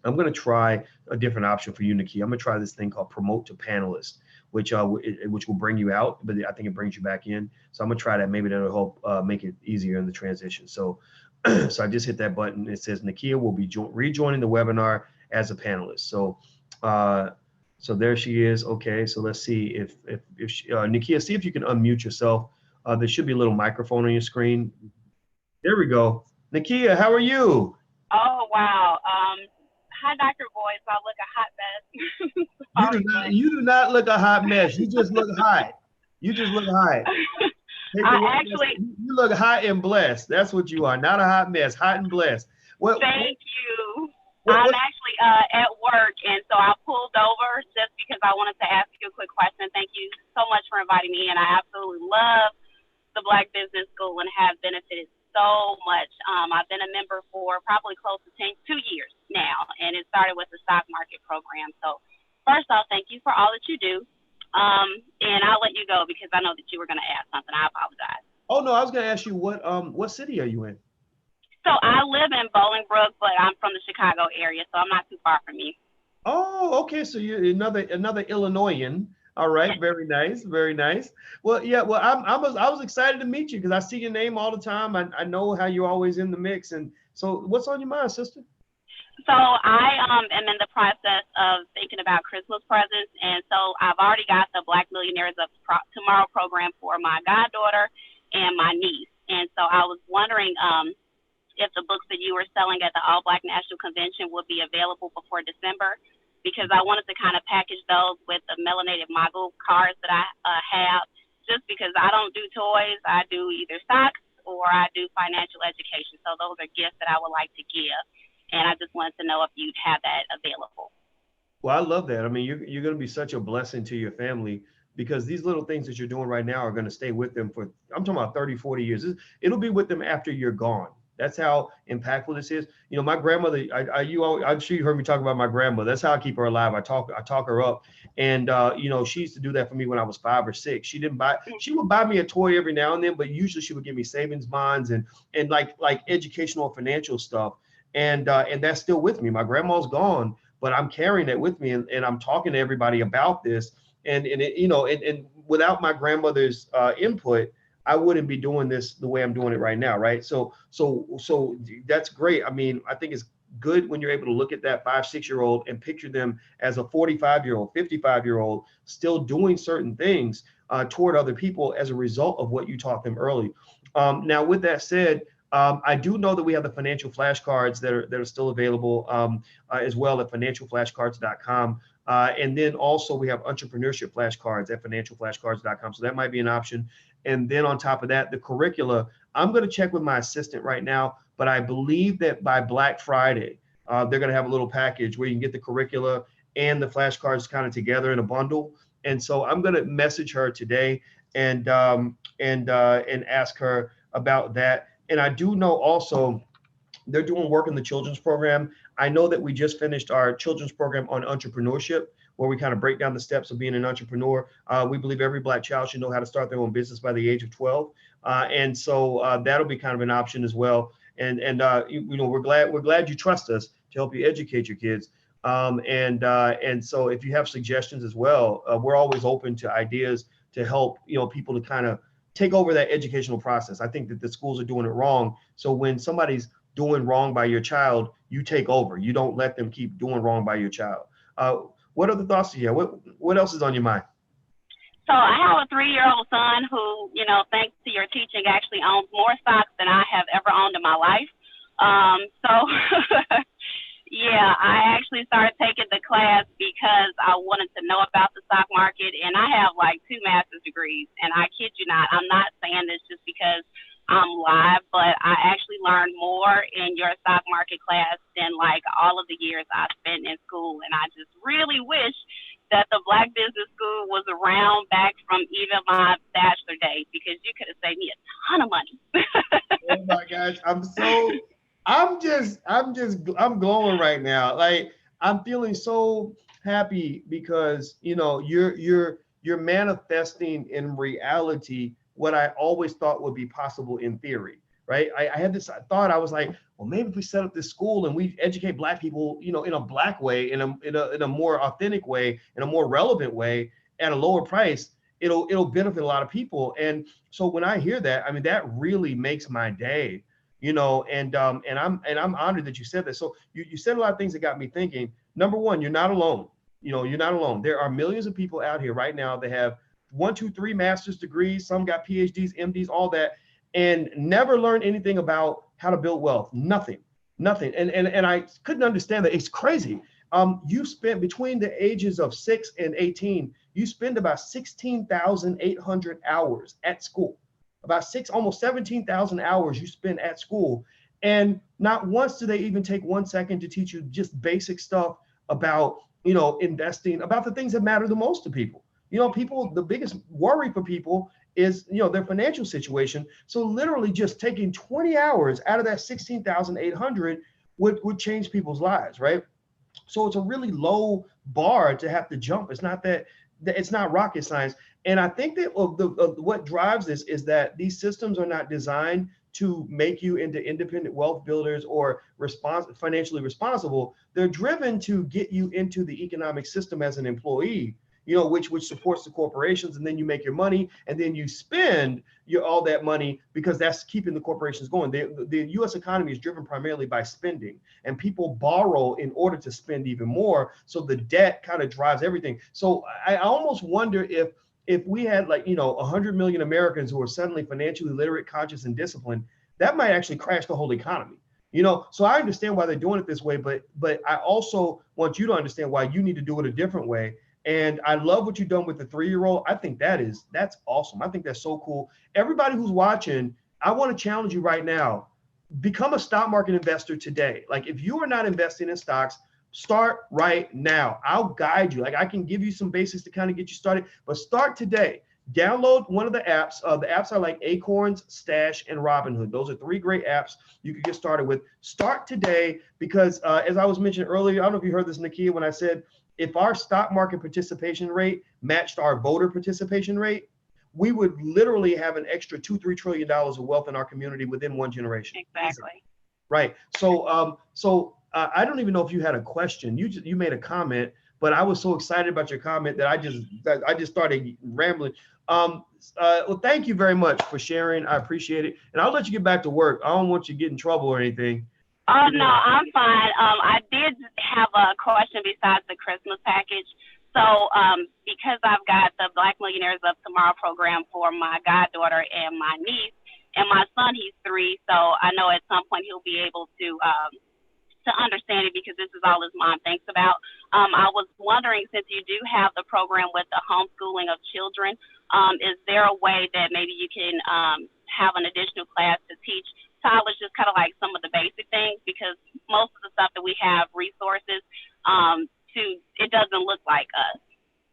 I'm going to try a different option for you, Nakia. I'm going to try this thing called promote to panelist, which will bring you out, but I think it brings you back in. So I'm going to try that. Maybe that'll help make it easier in the transition. So, so I just hit that button. It says Nakia will be rejoining the webinar as a panelist. So, so there she is. Okay, so let's see if Nakia, see if you can unmute yourself. There should be a little microphone on your screen. There we go. Nakia, how are you? Oh, wow. Hi, Dr. Boyce. I look a hot mess. You do not look a hot mess. You just look hot. You just look hot. You look hot and blessed. That's what you are. Not a hot mess. Hot and blessed. Thank you. I'm actually at work, and so I pulled over just because I wanted to ask you a quick question. Thank you so much for inviting me, and I absolutely love the Black Business School and have benefited so much. I've been a member for probably close to 2 years now, and it started with the stock market program. So first off, thank you for all that you do. And I'll let you go because I know that you were going to ask something. I apologize. Oh, no, I was going to ask you what city are you in? So I live in Bolingbrook, but I'm from the Chicago area, so I'm not too far from you. Oh, okay. So you're another Illinoisan. All right, very nice, very nice. Well, yeah, well, I was excited to meet you because I see your name all the time. I know how you're always in the mix. And so what's on your mind, sister? So I am in the process of thinking about Christmas presents. And so I've already got the Black Millionaires of Tomorrow program for my goddaughter and my niece. And so I was wondering if the books that you were selling at the All Black National Convention would be available before December, because I wanted to kind of package those with the Melanated Mogul cards that I have, just because I don't do toys. I do either stocks or I do financial education. So those are gifts that I would like to give. And I just wanted to know if you'd have that available. Well, I love that. I mean, you're going to be such a blessing to your family because these little things that you're doing right now are going to stay with them for, I'm talking about 30, 40 years. It'll be with them after you're gone. That's how impactful this is. You know, my grandmother, I'm sure you heard me talk about my grandmother. That's how I keep her alive. I talk her up. And, you know, she used to do that for me when I was 5 or 6. She would buy me a toy every now and then, but usually she would give me savings bonds and like educational and financial stuff. And that's still with me. My grandma's gone, but I'm carrying it with me and I'm talking to everybody about this. And it, you know, and without my grandmother's input, I wouldn't be doing this the way I'm doing it right now, right? So that's great. I mean, I think it's good when you're able to look at that 5, 6-year-old and picture them as a 45-year-old, 55-year-old still doing certain things toward other people as a result of what you taught them early. Now, with that said, I do know that we have the financial flashcards that are still available as well at financialflashcards.com. And then also we have entrepreneurship flashcards at financialflashcards.com. So that might be an option. And then on top of that, the curricula, I'm going to check with my assistant right now, but I believe that by Black Friday, they're going to have a little package where you can get the curricula and the flashcards kind of together in a bundle. And so I'm going to message her today and ask her about that. And I do know also they're doing work in the children's program. I know that we just finished our children's program on entrepreneurship, where we kind of break down the steps of being an entrepreneur. We believe every Black child should know how to start their own business by the age of 12. And so that'll be kind of an option as well. And you know, we're glad you trust us to help you educate your kids. And so if you have suggestions as well, we're always open to ideas to help, you know, people to kind of take over that educational process. I think that the schools are doing it wrong. So when somebody's doing wrong by your child, you take over. You don't let them keep doing wrong by your child. What other thoughts do you have? What else is on your mind? So I have a 3-year-old son who, you know, thanks to your teaching, actually owns more stocks than I have ever owned in my life. Yeah, I actually started taking the class because I wanted to know about the stock market, and I have like 2 master's degrees, and I kid you not, I'm not saying this just because I'm live, but I actually learned more in your stock market class than like all of the years I spent in school, and I just really wish that the Black Business School was around back from even my bachelor days, because you could have saved me a ton of money. Oh my gosh, I'm glowing right now. Like I'm feeling so happy because, you know, you're manifesting in reality what I always thought would be possible in theory, right? I had this thought, I was like, well, maybe if we set up this school and we educate Black people, you know, in a Black way, in a more authentic way, in a more relevant way, at a lower price, it'll benefit a lot of people. And so when I hear that, I mean, that really makes my day, you know. And I'm honored that you said that. So you said a lot of things that got me thinking. Number one, you're not alone. You know, you're not alone. There are millions of people out here right now that have 1, 2, 3 master's degrees. Some got PhDs, MDs, all that, and never learned anything about how to build wealth. Nothing. And I couldn't understand that. It's crazy. You spent between the ages of 6 and 18, you spend about 16,800 hours at school. About almost 17,000 hours you spend at school. And not once do they even take 1 second to teach you just basic stuff about, you know, investing, about the things that matter the most to people. You know, people, the biggest worry for people is, you know, their financial situation. So literally just taking 20 hours out of that 16,800 would change people's lives, right? So it's a really low bar to have to jump. It's not that it's not rocket science. And I think that what drives this is that these systems are not designed to make you into independent wealth builders or financially responsible. They're driven to get you into the economic system as an employee, you know, which supports the corporations, and then you make your money, and then you spend all that money because that's keeping the corporations going. The U.S. economy is driven primarily by spending, and people borrow in order to spend even more. So the debt kind of drives everything. So I almost wonder if we had, like, you know, 100 million Americans who are suddenly financially literate, conscious, and disciplined, that might actually crash the whole economy. You know, so I understand why they're doing it this way, but I also want you to understand why you need to do it a different way. And I love what you've done with the 3-year-old. I think that's awesome. I think that's so cool. Everybody who's watching, I want to challenge you right now. Become a stock market investor today. Like, if you are not investing in stocks, start right now. I'll guide you. Like, I can give you some basics to kind of get you started, but start today. Download one of the apps. The apps are like Acorns, Stash, and Robinhood. Those are 3 great apps you could get started with. Start today because as I was mentioning earlier, I don't know if you heard this, Nakia, when I said, if our stock market participation rate matched our voter participation rate, we would literally have an extra $2-3 trillion of wealth in our community within 1 generation. Exactly. Right. So I don't even know if you had a question. You made a comment, but I was so excited about your comment that I just started rambling. Well, thank you very much for sharing. I appreciate it. And I'll let you get back to work. I don't want you to get in trouble or anything. Oh, no, I'm fine. I did have a question besides the Christmas package. So because I've got the Black Millionaires of Tomorrow program for my goddaughter and my niece, and my son, he's 3. So I know at some point he'll be able to understand it because this is all his mom thinks about. I was wondering, since you do have the program with the homeschooling of children, is there a way that maybe you can have an additional class to teach toddlers just kind of like some of the basic things, because most of the stuff that we have resources it doesn't look like us.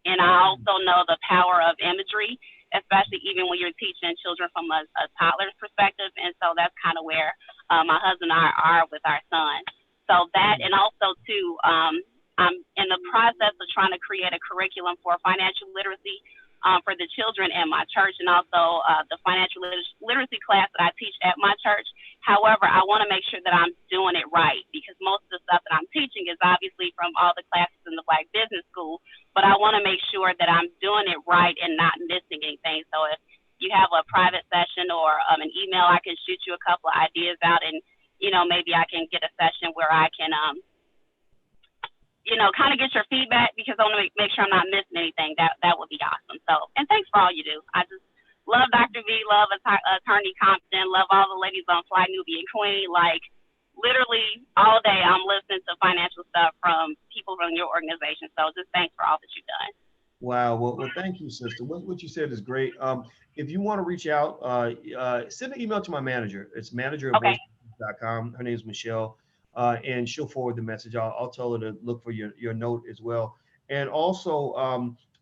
And I also know the power of imagery, especially even when you're teaching children from a toddler's perspective. And so that's kind of where my husband and I are with our son. So that, and also too, I'm in the process of trying to create a curriculum for financial literacy for the children in my church, and also the financial literacy class that I teach at my church. However, I want to make sure that I'm doing it right, because most of the stuff that I'm teaching is obviously from all the classes in the Black Business School, but I want to make sure that I'm doing it right and not missing anything. So if you have a private session or an email, I can shoot you a couple of ideas out, and, you know, maybe I can get a session where I can kind of get your feedback, because I want to make sure I'm not missing anything. That would be awesome. So, and thanks for all you do. I just love Dr. V, love Attorney Compton, love all the ladies on Fly Newbie and Queen. Like, literally all day I'm listening to financial stuff from people from your organization. So just thanks for all that you've done. Wow. Well, thank you, sister. What you said is great. If you want to reach out, send an email to my manager. It's manager@voiceofbusiness.com. Her name is Michelle. And she'll forward the message. I'll tell her to look for your note as well. And also,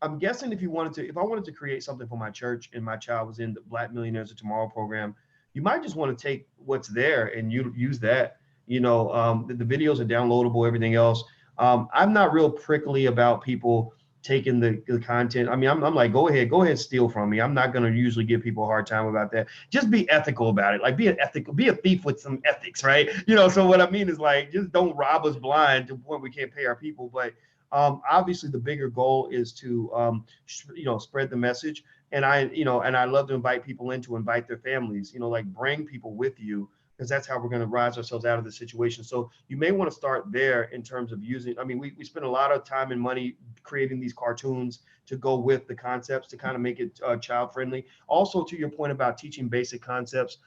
I'm guessing if I wanted to create something for my church and my child was in the Black Millionaires of Tomorrow program, you might just want to take what's there and you use that. You know, the videos are downloadable, everything else. I'm not real prickly about people taking the content. I mean, I'm like, go ahead, steal from me. I'm not going to usually give people a hard time about that. Just be ethical about it. Like, be a thief with some ethics, right? So what I mean is, like, just don't rob us blind to the point we can't pay our people. But obviously the bigger goal is to, spread the message. And I love to invite people in, to invite their families, like, bring people with you, because that's how we're going to rise ourselves out of the situation. So you may want to start there in terms of using, I mean, we spend a lot of time and money creating these cartoons to go with the concepts to kind of make it child friendly. Also, to your point about teaching basic concepts,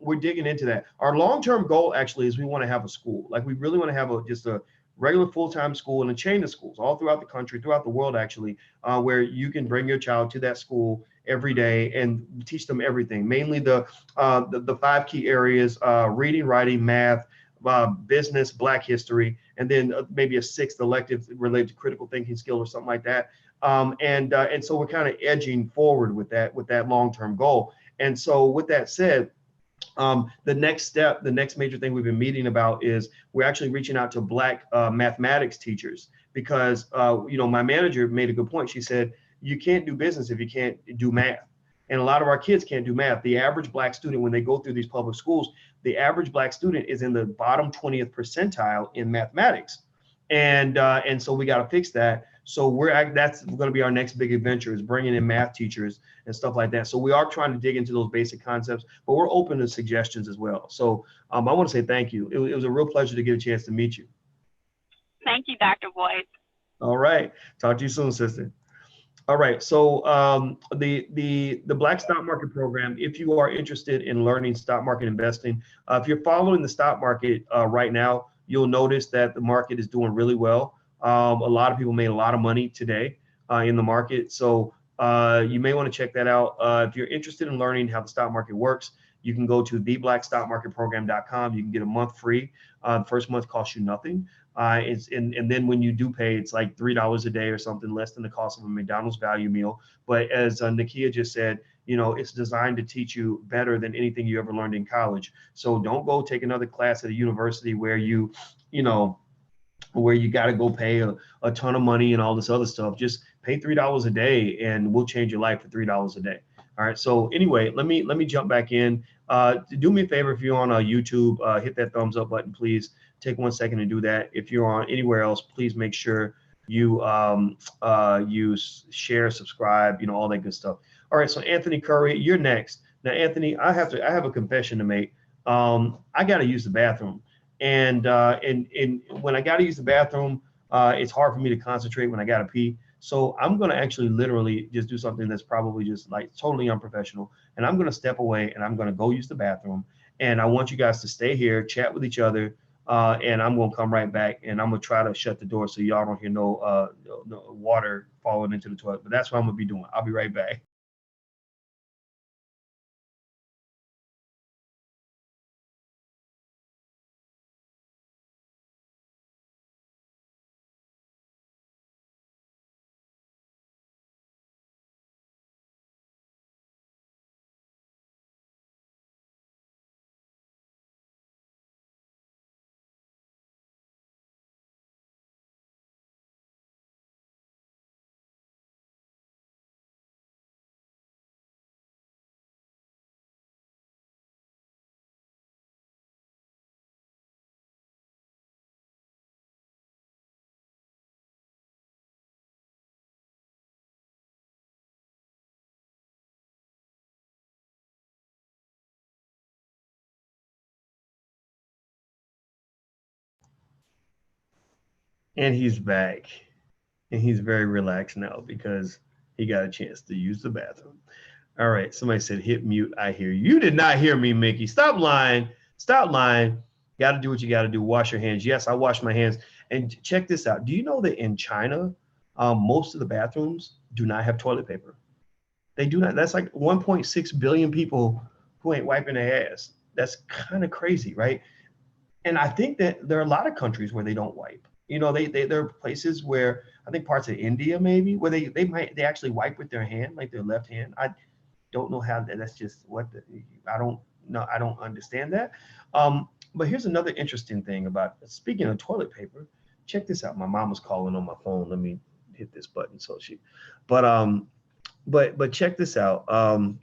we're digging into that. Our long-term goal actually is we want to have a school. Like, we really want to have just a regular full-time school and a chain of schools all throughout the country, throughout the world, actually, where you can bring your child to that school every day and teach them everything. Mainly the 5 key areas: reading, writing, math, business, Black history, and then maybe a 6th elective related to critical thinking skill or something like that. And so we're kind of edging forward with that long-term goal. And so with that said, the next step, the next major thing we've been meeting about is we're actually reaching out to Black mathematics teachers, because my manager made a good point. She said, you can't do business if you can't do math. And a lot of our kids can't do math. The average Black student, when they go through these public schools, the average Black student is in the bottom 20th percentile in mathematics. And so we got to fix that. So that's going to be our next big adventure, is bringing in math teachers and stuff like that. So we are trying to dig into those basic concepts, but we're open to suggestions as well. So I want to say thank you. It was a real pleasure to get a chance to meet you. Thank you, Dr. Boyce. All right. Talk to you soon, sister. All right. So the Black Stock Market Program, if you are interested in learning stock market investing, if you're following the stock market right now, you'll notice that the market is doing really well. A lot of people made a lot of money today in the market. So you may want to check that out. If you're interested in learning how the stock market works, you can go to theblackstockmarketprogram.com. You can get a month free. The first month costs you nothing. And then when you do pay, it's like $3 a day or something, less than the cost of a McDonald's value meal. But as Nakia just said, it's designed to teach you better than anything you ever learned in college. So don't go take another class at a university where where you got to go pay a ton of money and all this other stuff. Just pay $3 a day and we'll change your life for $3 a day. All right. So anyway, let me jump back in. Do me a favor, if you're on YouTube, hit that thumbs up button, please. Take 1 second to do that. If you're on anywhere else, please make sure you share, subscribe, all that good stuff. All right. So Anthony Curry, you're next. Now, Anthony, I have a confession to make. I got to use the bathroom. And when I got to use the bathroom, it's hard for me to concentrate when I got to pee. So I'm going to actually literally just do something that's probably just like totally unprofessional. And I'm going to step away and I'm going to go use the bathroom. And I want you guys to stay here, chat with each other. And I'm going to come right back and I'm going to try to shut the door so y'all don't hear no water falling into the toilet. But that's what I'm going to be doing. I'll be right back. And he's back. And he's very relaxed now because he got a chance to use the bathroom. All right. Somebody said hit mute. I hear you. You did not hear me, Mickey. Stop lying. Stop lying. Got to do what you got to do. Wash your hands. Yes, I wash my hands. And check this out. Do you know that in China, most of the bathrooms do not have toilet paper? They do not. That's like 1.6 billion people who ain't wiping their ass. That's kind of crazy, right? And I think that there are a lot of countries where they don't wipe. There are places where I think parts of India maybe where they actually wipe with their hand, like their left hand. I don't know how that's just I don't know. I don't understand that. But here's another interesting thing about, speaking of toilet paper, check this out. My mom was calling on my phone. Let me hit this button. So but check this out. I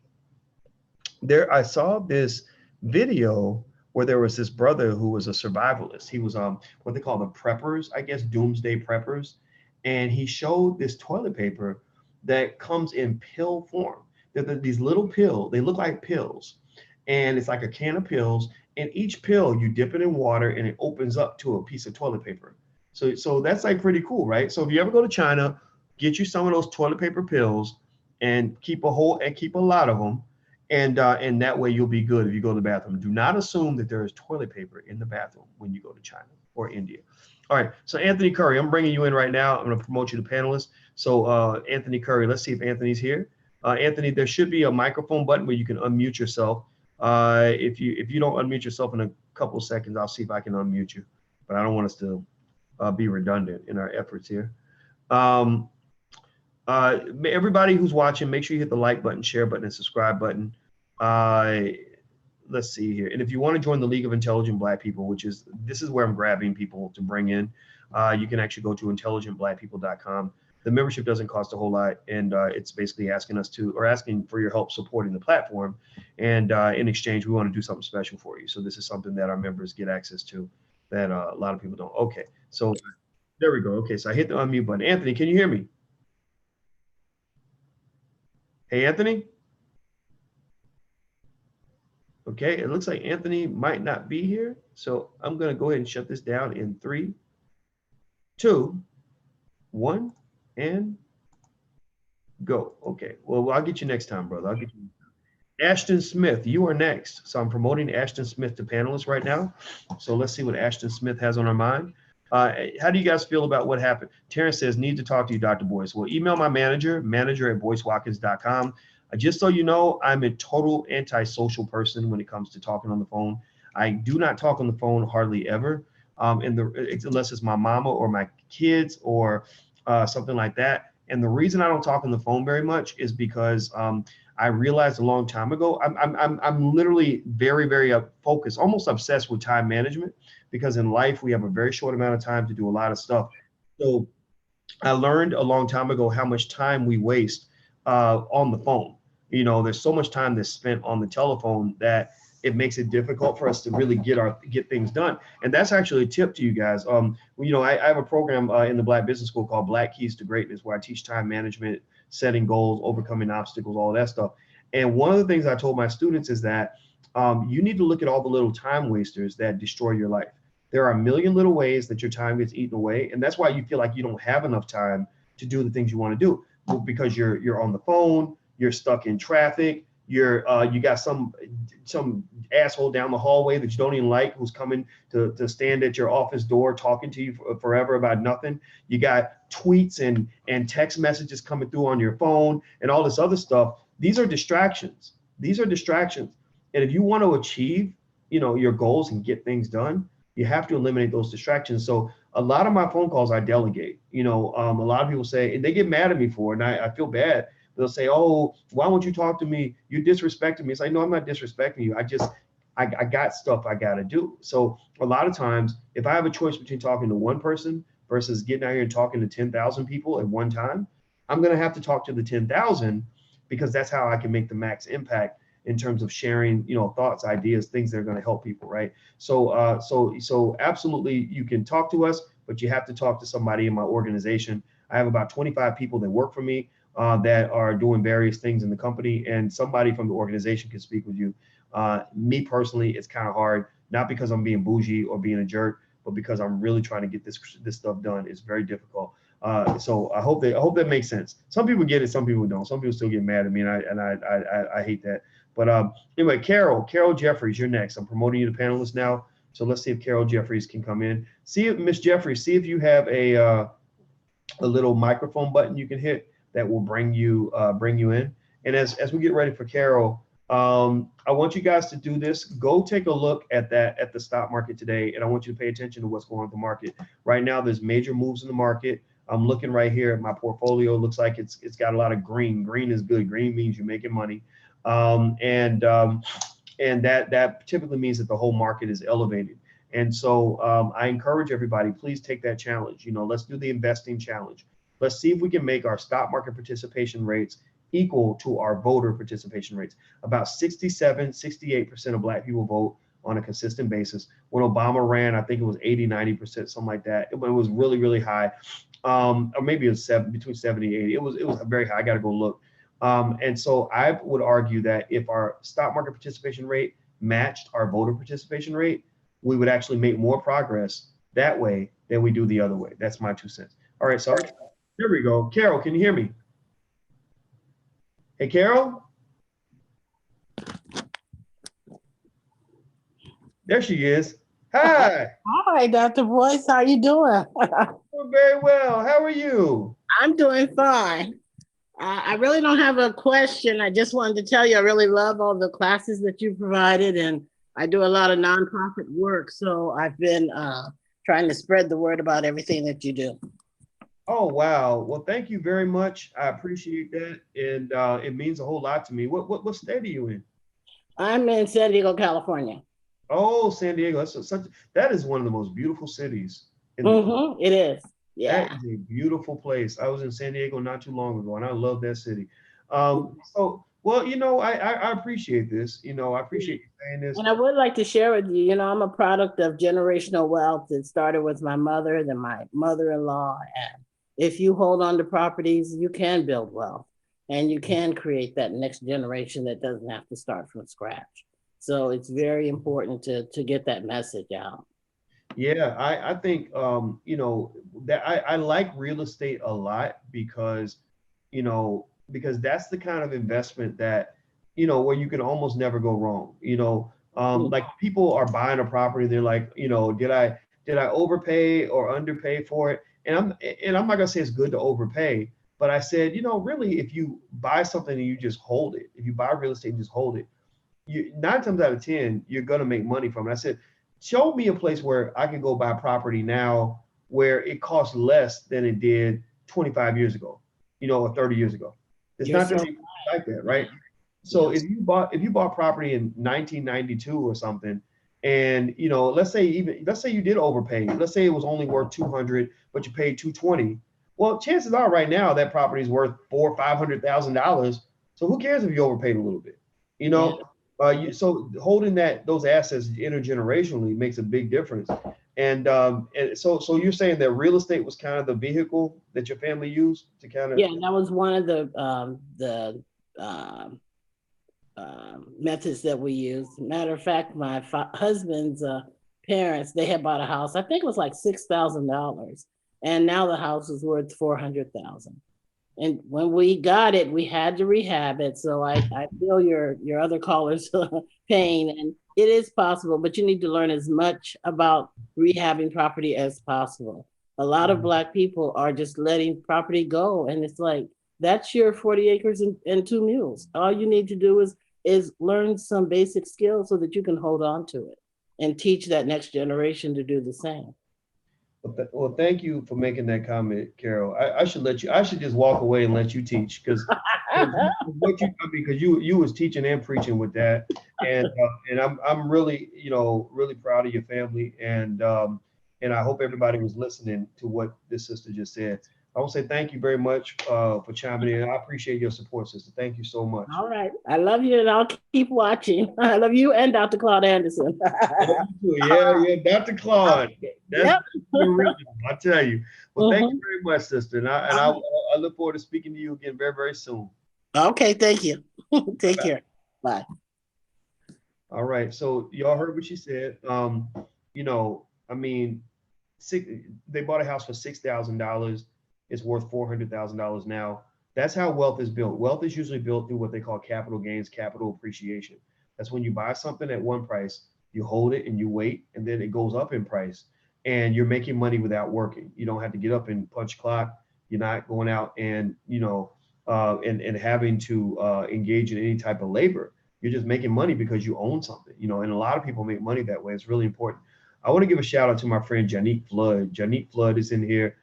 saw this video where there was this brother who was a survivalist. He was what they call the preppers, I guess, doomsday preppers. And he showed this toilet paper that comes in pill form. These little pills, they look like pills. And it's like a can of pills. And each pill, you dip it in water and it opens up to a piece of toilet paper. So that's like pretty cool, right? So if you ever go to China, get you some of those toilet paper pills and keep a lot of them. And that way you'll be good if you go to the bathroom. Do not assume that there is toilet paper in the bathroom when you go to China or India. All right, so Anthony Curry, I'm bringing you in right now. I'm going to promote you to panelist. So Anthony Curry, let's see if Anthony's here. Anthony, there should be a microphone button where you can unmute yourself. If you don't unmute yourself in a couple of seconds, I'll see if I can unmute you. But I don't want us to be redundant in our efforts here. Everybody who's watching, make sure you hit the like button, share button, and subscribe button. Let's see here. And if you want to join the League of Intelligent Black People, this is where I'm grabbing people to bring in, you can actually go to intelligentblackpeople.com. The membership doesn't cost a whole lot, and it's basically asking for your help supporting the platform. And in exchange, we want to do something special for you. So this is something that our members get access to that a lot of people don't. Okay, so there we go. Okay, so I hit the unmute button. Anthony, can you hear me? Hey, Anthony? Okay, it looks like Anthony might not be here. So I'm going to go ahead and shut this down in 3, 2, 1, and go. Okay, well, I'll get you next time, brother. I'll get you. Ashton Smith, you are next. So I'm promoting Ashton Smith to panelist right now. So let's see what Ashton Smith has on her mind. How do you guys feel about what happened? Terrence says, need to talk to you, Dr. Boyce. Well, email my manager@boycewatkins.com. Just so you know, I'm a total antisocial person when it comes to talking on the phone. I do not talk on the phone hardly ever, unless it's my mama or my kids or something like that. And the reason I don't talk on the phone very much is because I realized a long time ago, I'm literally very, very focused, almost obsessed with time management, because in life we have a very short amount of time to do a lot of stuff. So I learned a long time ago how much time we waste on the phone. You know, there's so much time that's spent on the telephone that it makes it difficult for us to really get things done. And that's actually a tip to you guys. You know, I have a program in the Black Business School called Black Keys to Greatness, where I teach time management, setting goals, overcoming obstacles, all of that stuff. And one of the things I told my students is that you need to look at all the little time wasters that destroy your life. There are a million little ways that your time gets eaten away. And that's why you feel like you don't have enough time to do the things you want to do, because you're on the phone, you're stuck in traffic, you got some asshole down the hallway that you don't even like, who's coming to stand at your office door talking to you forever about nothing. You got tweets and text messages coming through on your phone and all this other stuff. These are distractions. These are distractions. And if you want to achieve, you know, your goals and get things done, you have to eliminate those distractions. So a lot of my phone calls I delegate. You know, a lot of people say, and they get mad at me for it, and I feel bad. They'll say, oh, why won't you talk to me? You disrespected me. It's like, no, I'm not disrespecting you. I got stuff I got to do. So a lot of times, if I have a choice between talking to one person versus getting out here and talking to 10,000 people at one time, I'm going to have to talk to the 10,000, because that's how I can make the max impact in terms of sharing, you know, thoughts, ideas, things that are going to help people, right? So, so absolutely, you can talk to us, but you have to talk to somebody in my organization. I have about 25 people that work for me that are doing various things in the company, and somebody from the organization can speak with you. Me personally, it's kind of hard, not because I'm being bougie or being a jerk, but because I'm really trying to get this stuff done. It's very difficult. So I hope that makes sense. Some people get it, some people don't. Some people still get mad at me, and I hate that. But anyway, Carol Jeffries, you're next. I'm promoting you to panelist now. So let's see if Carol Jeffries can come in. See if Miss Jeffries, see if you have a little microphone button you can hit that will bring you in. And as we get ready for Carol, I want you guys to do this. Go take a look at the stock market today, and I want you to pay attention to what's going on in the market. Right now, there's major moves in the market. I'm looking right here at my portfolio. It looks like it's got a lot of green. Green is good. Green means you're making money. And that typically means that the whole market is elevated. And so I encourage everybody, please take that challenge. You know, let's do the investing challenge. Let's see if we can make our stock market participation rates equal to our voter participation rates. About 67, 68% of Black people vote on a consistent basis. When Obama ran, I think it was 80, 90%, something like that. It was really, really high. Or maybe it was between 70 and 80. It was very high. I got to go look. And so I would argue that if our stock market participation rate matched our voter participation rate, we would actually make more progress that way than we do the other way. That's my 2 cents. All right, so here we go. Carol, can you hear me? Hey, Carol? There she is. Hi. Hi, Dr. Boyce. How you doing? Doing very well. How are you? I'm doing fine. I really don't have a question. I just wanted to tell you I really love all the classes that you provided, and I do a lot of nonprofit work. So I've been trying to spread the word about everything that you do. Oh, wow. Well, thank you very much. I appreciate that. And it means a whole lot to me. What state are you in? I'm in San Diego, California. Oh, San Diego. That is one of the most beautiful cities. It is. Yeah. That is a beautiful place. I was in San Diego not too long ago, and I love that city. Well, you know, I appreciate this. You know, I appreciate you saying this. And I would like to share with you, you know, I'm a product of generational wealth. It started with my mother, then my mother-in-law. And if you hold on to properties, you can build wealth, and you can create that next generation that doesn't have to start from scratch. So it's very important to get that message out. Yeah, I think, you know, that I like real estate a lot because, you know, because that's the kind of investment that, you know, where you can almost never go wrong. You know, like people are buying a property, they're like, you know, did I overpay or underpay for it? And I'm not gonna say it's good to overpay, but I said, you know, really, if you buy something and you just hold it, if you buy real estate and just hold it, 9 times out of 10, you're gonna make money from it. I said, show me a place where I can go buy property now where it costs less than it did 25 years ago, you know, or 30 years ago. It's not gonna be like that, right? So if you bought property in 1992 or something, and you know, let's say you did overpay. Let's say it was only worth 200, but you paid 220. Well, chances are right now that property is worth $400,000 or $500,000. So who cares if you overpaid a little bit? You know, so holding those assets intergenerationally makes a big difference. And so you're saying that real estate was kind of the vehicle that your family used to kind of. Yeah, that was one of the methods that we used. Matter of fact, my husband's parents, they had bought a house. I think it was like $6,000, and now the house is worth $400,000. And when we got it, we had to rehab it. So I feel your other callers' pain, and it is possible, but you need to learn as much about rehabbing property as possible. A lot of Black people are just letting property go, and it's like, that's your 40 acres and 2 mules. All you need to do is learn some basic skills so that you can hold on to it and teach that next generation to do the same. Well, thank you for making that comment, Carol. I should just walk away and let you teach because you was teaching and preaching with that, and I'm really, you know, really proud of your family, and I hope everybody was listening to what this sister just said. I want to say thank you very much for chiming in. I appreciate your support, sister. Thank you so much. All right. I love you, and I'll keep watching. I love you and Dr. Claude Anderson. Yeah, Dr. Claude. That's the original, I tell you. Well, thank you very much, sister. And I look forward to speaking to you again very, very soon. Okay, thank you. Take care. Bye. All right. So y'all heard what she said. You know, I mean, they bought a house for $6,000. It's worth $400,000 now. That's how wealth is built. Wealth is usually built through what they call capital gains, capital appreciation. That's when you buy something at one price, you hold it and you wait, and then it goes up in price, and you're making money without working. You don't have to get up and punch clock. You're not going out and, you know, and having to engage in any type of labor. You're just making money because you own something, you know, and a lot of people make money that way. It's really important. I want to give a shout out to my friend, Janique Flood. Janique Flood is in here.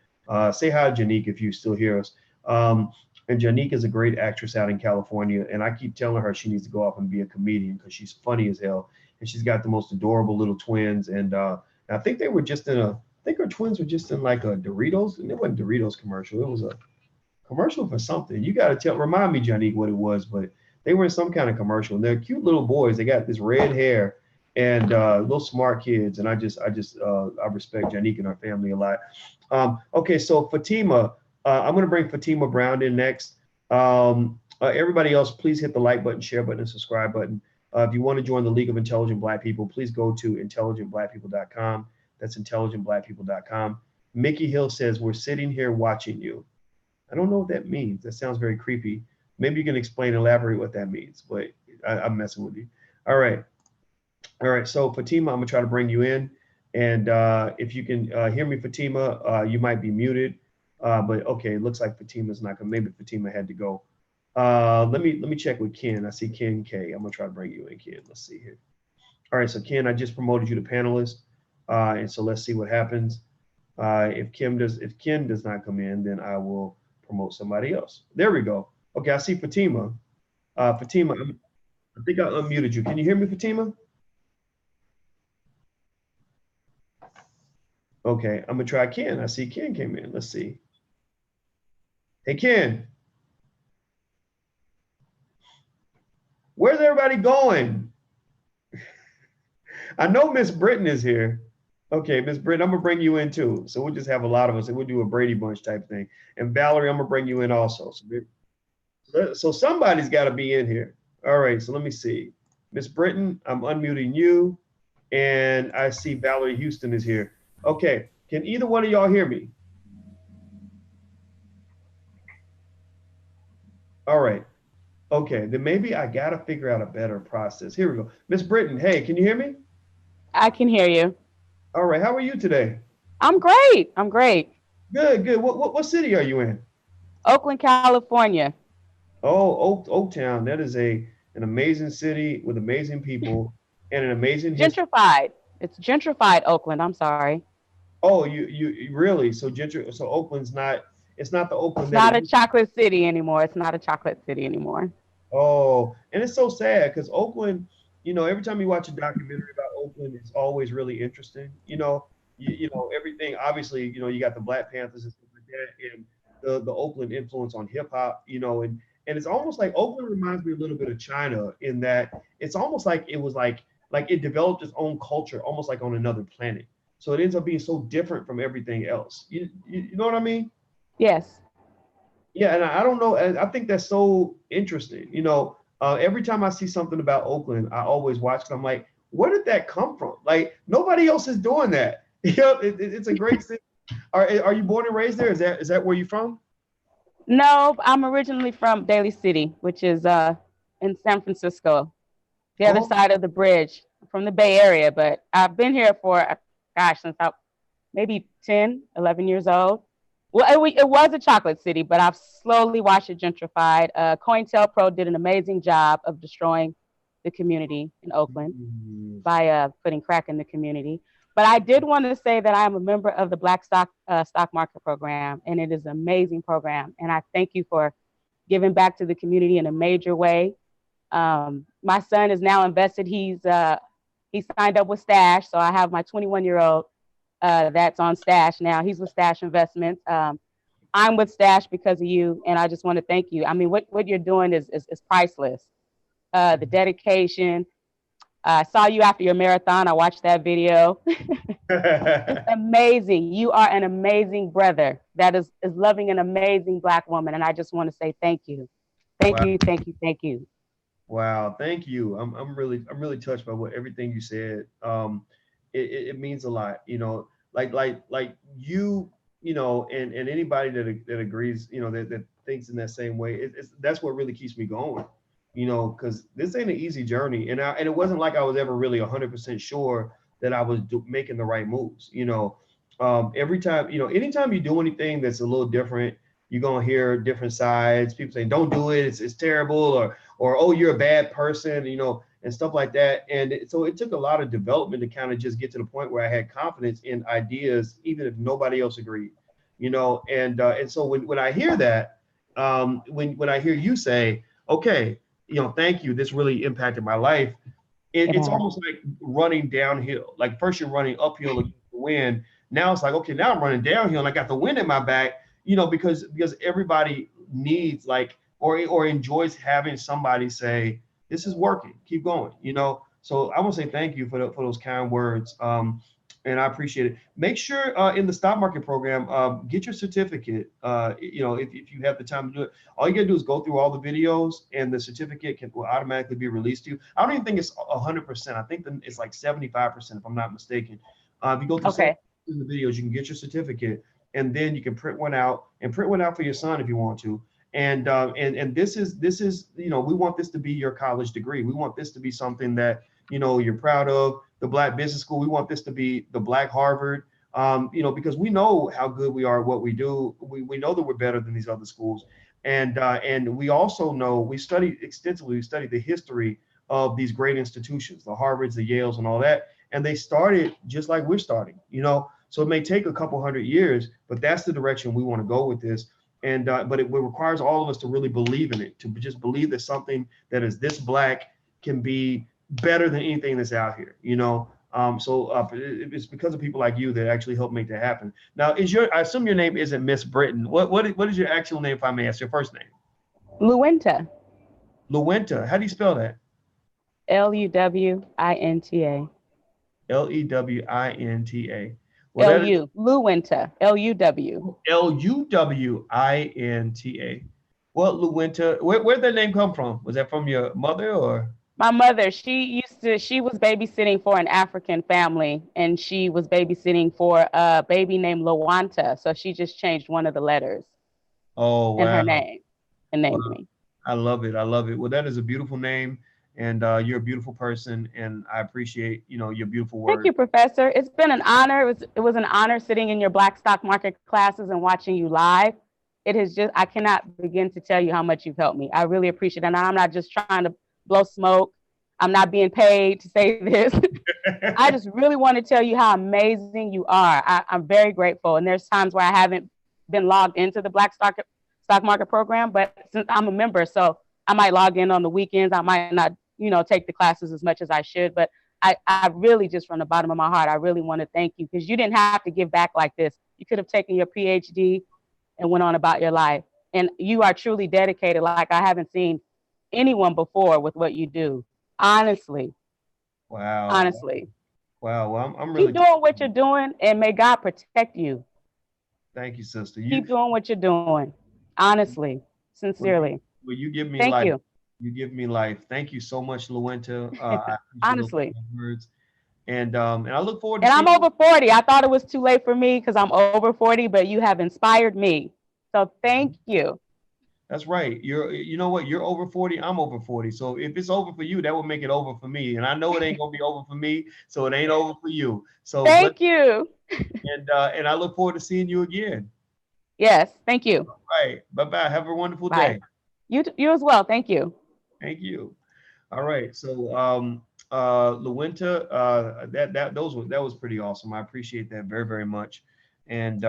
Say hi, Janique, if you still hear us. And Janique is a great actress out in California. And I keep telling her she needs to go off and be a comedian because she's funny as hell. And she's got the most adorable little twins. And And I think they were just in I think her twins were just in like a Doritos, and it wasn't Doritos commercial. It was a commercial for something. You got to remind me, Janique, what it was, but they were in some kind of commercial. And they're cute little boys. They got this red hair and little smart kids. And I respect Janique and her family a lot. Okay, so Fatima, I'm going to bring Fatima Brown in next. Everybody else, please hit the like button, share button, and subscribe button. If you want to join the League of Intelligent Black People, please go to intelligentblackpeople.com. That's intelligentblackpeople.com. Mickey Hill says, we're sitting here watching you. I don't know what that means. That sounds very creepy. Maybe you can explain, elaborate what that means, but I'm messing with you. All right. So Fatima, I'm gonna try to bring you in. And if you can hear me, Fatima, you might be muted. But okay, it looks like Fatima's not gonna, maybe Fatima had to go. Let me check with Ken. I see Ken K. I'm gonna try to bring you in, Ken. Let's see here. All right, so Ken, I just promoted you to panelist. And so let's see what happens. If Ken does not come in, then I will promote somebody else. There we go. Okay, I see Fatima. Fatima, I think I unmuted you. Can you hear me, Fatima? Okay, I'm gonna try Ken. I see Ken came in. Let's see. Hey, Ken. Where's everybody going? I know Miss Britain is here. Okay, Miss Britt, I'm gonna bring you in too. So we'll just have a lot of us and we'll do a Brady Bunch type thing. And Valerie, I'm gonna bring you in also. So somebody's gotta be in here. All right, so let me see. Miss Britain, I'm unmuting you. And I see Valerie Houston is here. Okay, can either one of y'all hear me? All right, okay, then maybe I gotta figure out a better process. Here we go. Miss Britain, hey, can you hear me? I can hear you. All right, how are you today? I'm great. I'm great. Good. What city are you in? Oakland, California. Oh, Oaktown. That is an amazing city with amazing people and an amazing history. Gentrified. It's gentrified Oakland. I'm sorry. Oh, you really? So Oakland's not. It's not the Oakland. It's not a chocolate city anymore. It's not a chocolate city anymore. Oh, and it's so sad because Oakland. Every time you watch a documentary about Oakland, it's always really interesting. You know everything. Obviously, you got the Black Panthers and stuff like that, and the Oakland influence on hip hop. And it's almost like Oakland reminds me a little bit of China in that it's almost like it was like it developed its own culture, almost like on another planet. So it ends up being so different from everything else. You know what I mean? Yes. Yeah, and I don't know. I think that's so interesting. Every time I see something about Oakland, I always watch because I'm like, where did that come from? Like nobody else is doing that. It's a great city. Are you born and raised there? Is that where you're from? No, I'm originally from Daly City, which is in San Francisco, the other side of the bridge. I'm from the Bay Area, but I've been here for, since I maybe 10, 11 years old. Well, it was a chocolate city, but I've slowly watched it gentrified. COINTELPRO did an amazing job of destroying the community in Oakland by putting crack in the community. But I did want to say that I am a member of the Black Stock Market Program, and it is an amazing program. And I thank you for giving back to the community in a major way. My son is now invested. He's signed up with Stash, so I have my 21-year-old that's on Stash now. He's with Stash Investments. I'm with Stash because of you, and I just want to thank you. I mean, what you're doing is priceless. The dedication. I saw you after your marathon. I watched that video. It's amazing. You are an amazing brother that is loving an amazing Black woman, and I just want to say thank you. Thank you. Wow, thank you. I'm really touched by everything you said. It means a lot, like you, and anybody that agrees, that thinks in that same way. That's what really keeps me going, because this ain't an easy journey, and it wasn't like I was ever really 100% sure that I was making the right moves. Every time, anytime you do anything that's a little different, you're gonna hear different sides. People saying, "Don't do it. It's terrible," or "Oh, you're a bad person," and stuff like that. And so it took a lot of development to kind of just get to the point where I had confidence in ideas, even if nobody else agreed. And so when I hear that, when I hear you say, "Okay, thank you. This really impacted my life," It's almost like running downhill. Like first you're running uphill against the wind. Now it's like, okay, now I'm running downhill and I got the wind in my back, because everybody needs or enjoys having somebody say, this is working, keep going, So I want to say thank you for those kind words. And I appreciate it. Make sure in the stock market program, get your certificate. If you have the time to do it, all you gotta do is go through all the videos, and the certificate will automatically be released to you. I don't even think it's 100%. I think it's like 75%, if I'm not mistaken. If you go through the videos, you can get your certificate, and then you can print one out for your son if you want to. And this is we want this to be your college degree. We want this to be something that you're proud of. The Black Business School, we want this to be the Black Harvard, because we know how good we are at what we do. We know that we're better than these other schools. And we also know, we studied extensively, we studied the history of these great institutions, the Harvards, the Yales, and all that. And they started just like we're starting, So it may take a couple hundred years, but that's the direction we want to go with this. And but it requires all of us to really believe in it, to just believe that something that is this Black can be better than anything that's out here, it's because of people like you that actually help make that happen. Now, I assume your name isn't Miss Britain. What is your actual name, if I may ask? Your first name? Luenta. Luenta. How do you spell that? Luwinta. Lewinta. Luwinta. Luw. Luwinta. Well, Luwenta, where'd that name come from? Was that from your mother or? My mother, she was babysitting for an African family, and she was babysitting for a baby named Luenta. So she just changed one of the letters. Oh, wow. In her name, and named me. I love it. I love it. Well, that is a beautiful name, and you're a beautiful person, and I appreciate, your beautiful words. Thank you, Professor. It's been an honor. It was an honor sitting in your Black stock market classes and watching you live. I cannot begin to tell you how much you've helped me. I really appreciate it. And I'm not just trying to blow smoke. I'm not being paid to say this. I just really want to tell you how amazing you are. I'm very grateful. And there's times where I haven't been logged into the Black stock market program, but since I'm a member, so I might log in on the weekends. I might not, take the classes as much as I should, but I really, just from the bottom of my heart, I really want to thank you, because you didn't have to give back like this. You could have taken your PhD and went on about your life. And you are truly dedicated, like I haven't seen anyone before with what you do. Honestly. Wow. Honestly. Wow. Well, I'm really keep doing what you're doing, and may God protect you. Thank you, sister. Keep doing what you're doing. Honestly, sincerely. Well, you give me Thank life. you. You give me life. Thank you so much, Luenta. Honestly. Words. And I look forward to. And I'm over 40. I thought it was too late for me because I'm over 40, but you have inspired me. So thank you. That's right. You know what? You're over 40. I'm over 40. So if it's over for you, that will make it over for me. And I know it ain't gonna be over for me, so it ain't over for you. So thank you. And I look forward to seeing you again. Yes. Thank you. All right. Bye-bye. Have a wonderful day. You as well. Thank you. Thank you. All right. So Luenta, that was pretty awesome. I appreciate that very, very much. And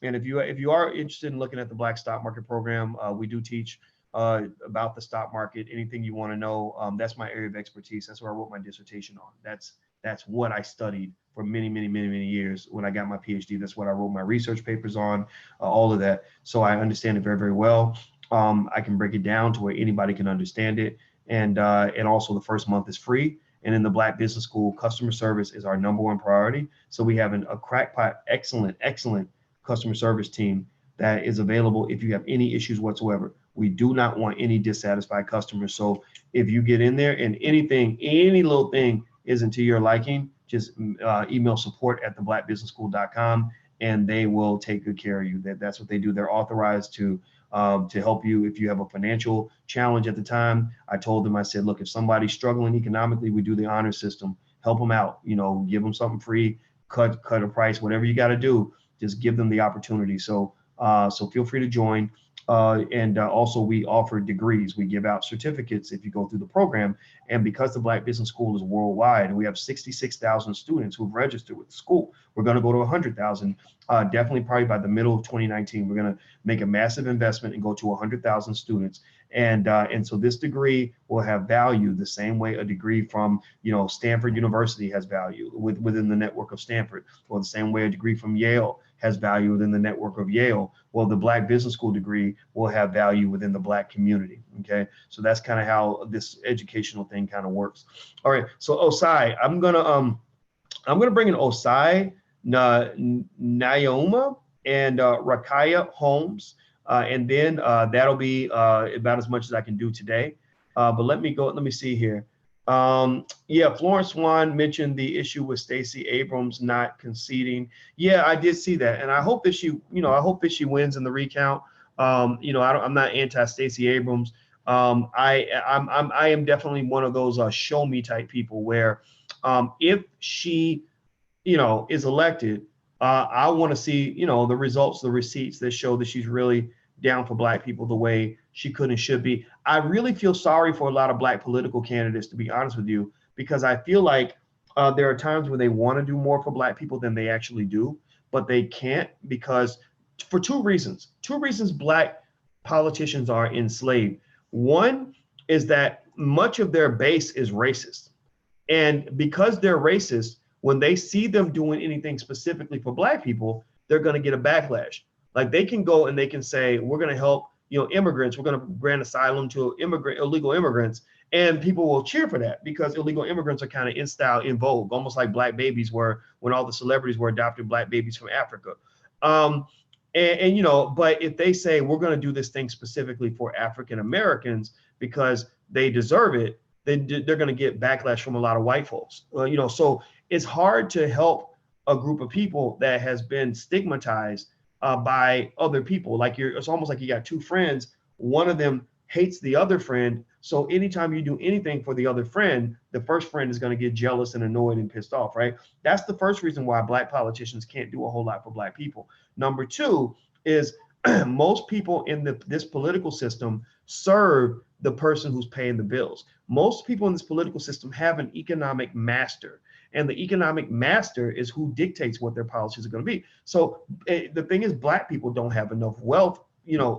if you are interested in looking at the Black Stock Market Program, we do teach about the stock market. Anything you want to know, that's my area of expertise. That's where I wrote my dissertation on. That's what I studied for many, many, many, many years. When I got my PhD, that's what I wrote my research papers on, all of that. So I understand it very, very well. I can break it down to where anybody can understand it. And also the first month is free. And in the Black Business School, customer service is our #1 priority. So we have a crackpot, excellent customer service team that is available if you have any issues whatsoever. We do not want any dissatisfied customers. So if you get in there and any little thing isn't to your liking, just email support@theblackbusinessschool.com and they will take good care of you. That's what they do. They're authorized to help you if you have a financial challenge at the time. I told them, I said, look, if somebody's struggling economically, we do the honor system, help them out, give them something free, cut a price, whatever you got to do, just give them the opportunity. So feel free to join. And also we offer degrees. We give out certificates if you go through the program. And because the Black Business School is worldwide, and we have 66,000 students who've registered with the school, we're going to go to 100,000. Definitely probably by the middle of 2019, we're going to make a massive investment and go to 100,000 students. And so this degree will have value the same way a degree from, Stanford University has value within the network of Stanford, or the same way a degree from Yale has value within the network of Yale. Well, the Black Business School degree will have value within the Black community. Okay, so that's kind of how this educational thing kind of works. All right, so Osai, I'm gonna bring in Osai Naoma and Rakaya Holmes, and then that'll be about as much as I can do today. But let me see here. Yeah, Florence Swan mentioned the issue with Stacey Abrams not conceding. Yeah, I did see that, and I hope that she wins in the recount. I'm not anti-Stacey Abrams. I am definitely one of those show me type people where if she is elected, I want to see the results, the receipts that show that she's really down for Black people the way she could and should be. I really feel sorry for a lot of Black political candidates, to be honest with you, because I feel like there are times where they want to do more for Black people than they actually do, but they can't, because for two reasons. Black politicians are enslaved. One is that much of their base is racist. And because they're racist, when they see them doing anything specifically for Black people, they're going to get a backlash. Like they can go and they can say, we're going to help, immigrants. We're going to grant asylum to illegal immigrants. And people will cheer for that because illegal immigrants are kind of in style, in vogue, almost like Black babies were when all the celebrities were adopting Black babies from Africa. But if they say we're going to do this thing specifically for African Americans because they deserve it, then they're going to get backlash from a lot of white folks. So it's hard to help a group of people that has been stigmatized by other people. It's almost like you got two friends. One of them hates the other friend. So anytime you do anything for the other friend, the first friend is going to get jealous and annoyed and pissed off, right? That's the first reason why Black politicians can't do a whole lot for Black people. Number two is most people in this political system serve the person who's paying the bills. Most people in this political system have an economic master. And the economic master is who dictates what their policies are going to be. So the thing is, Black people don't have enough wealth,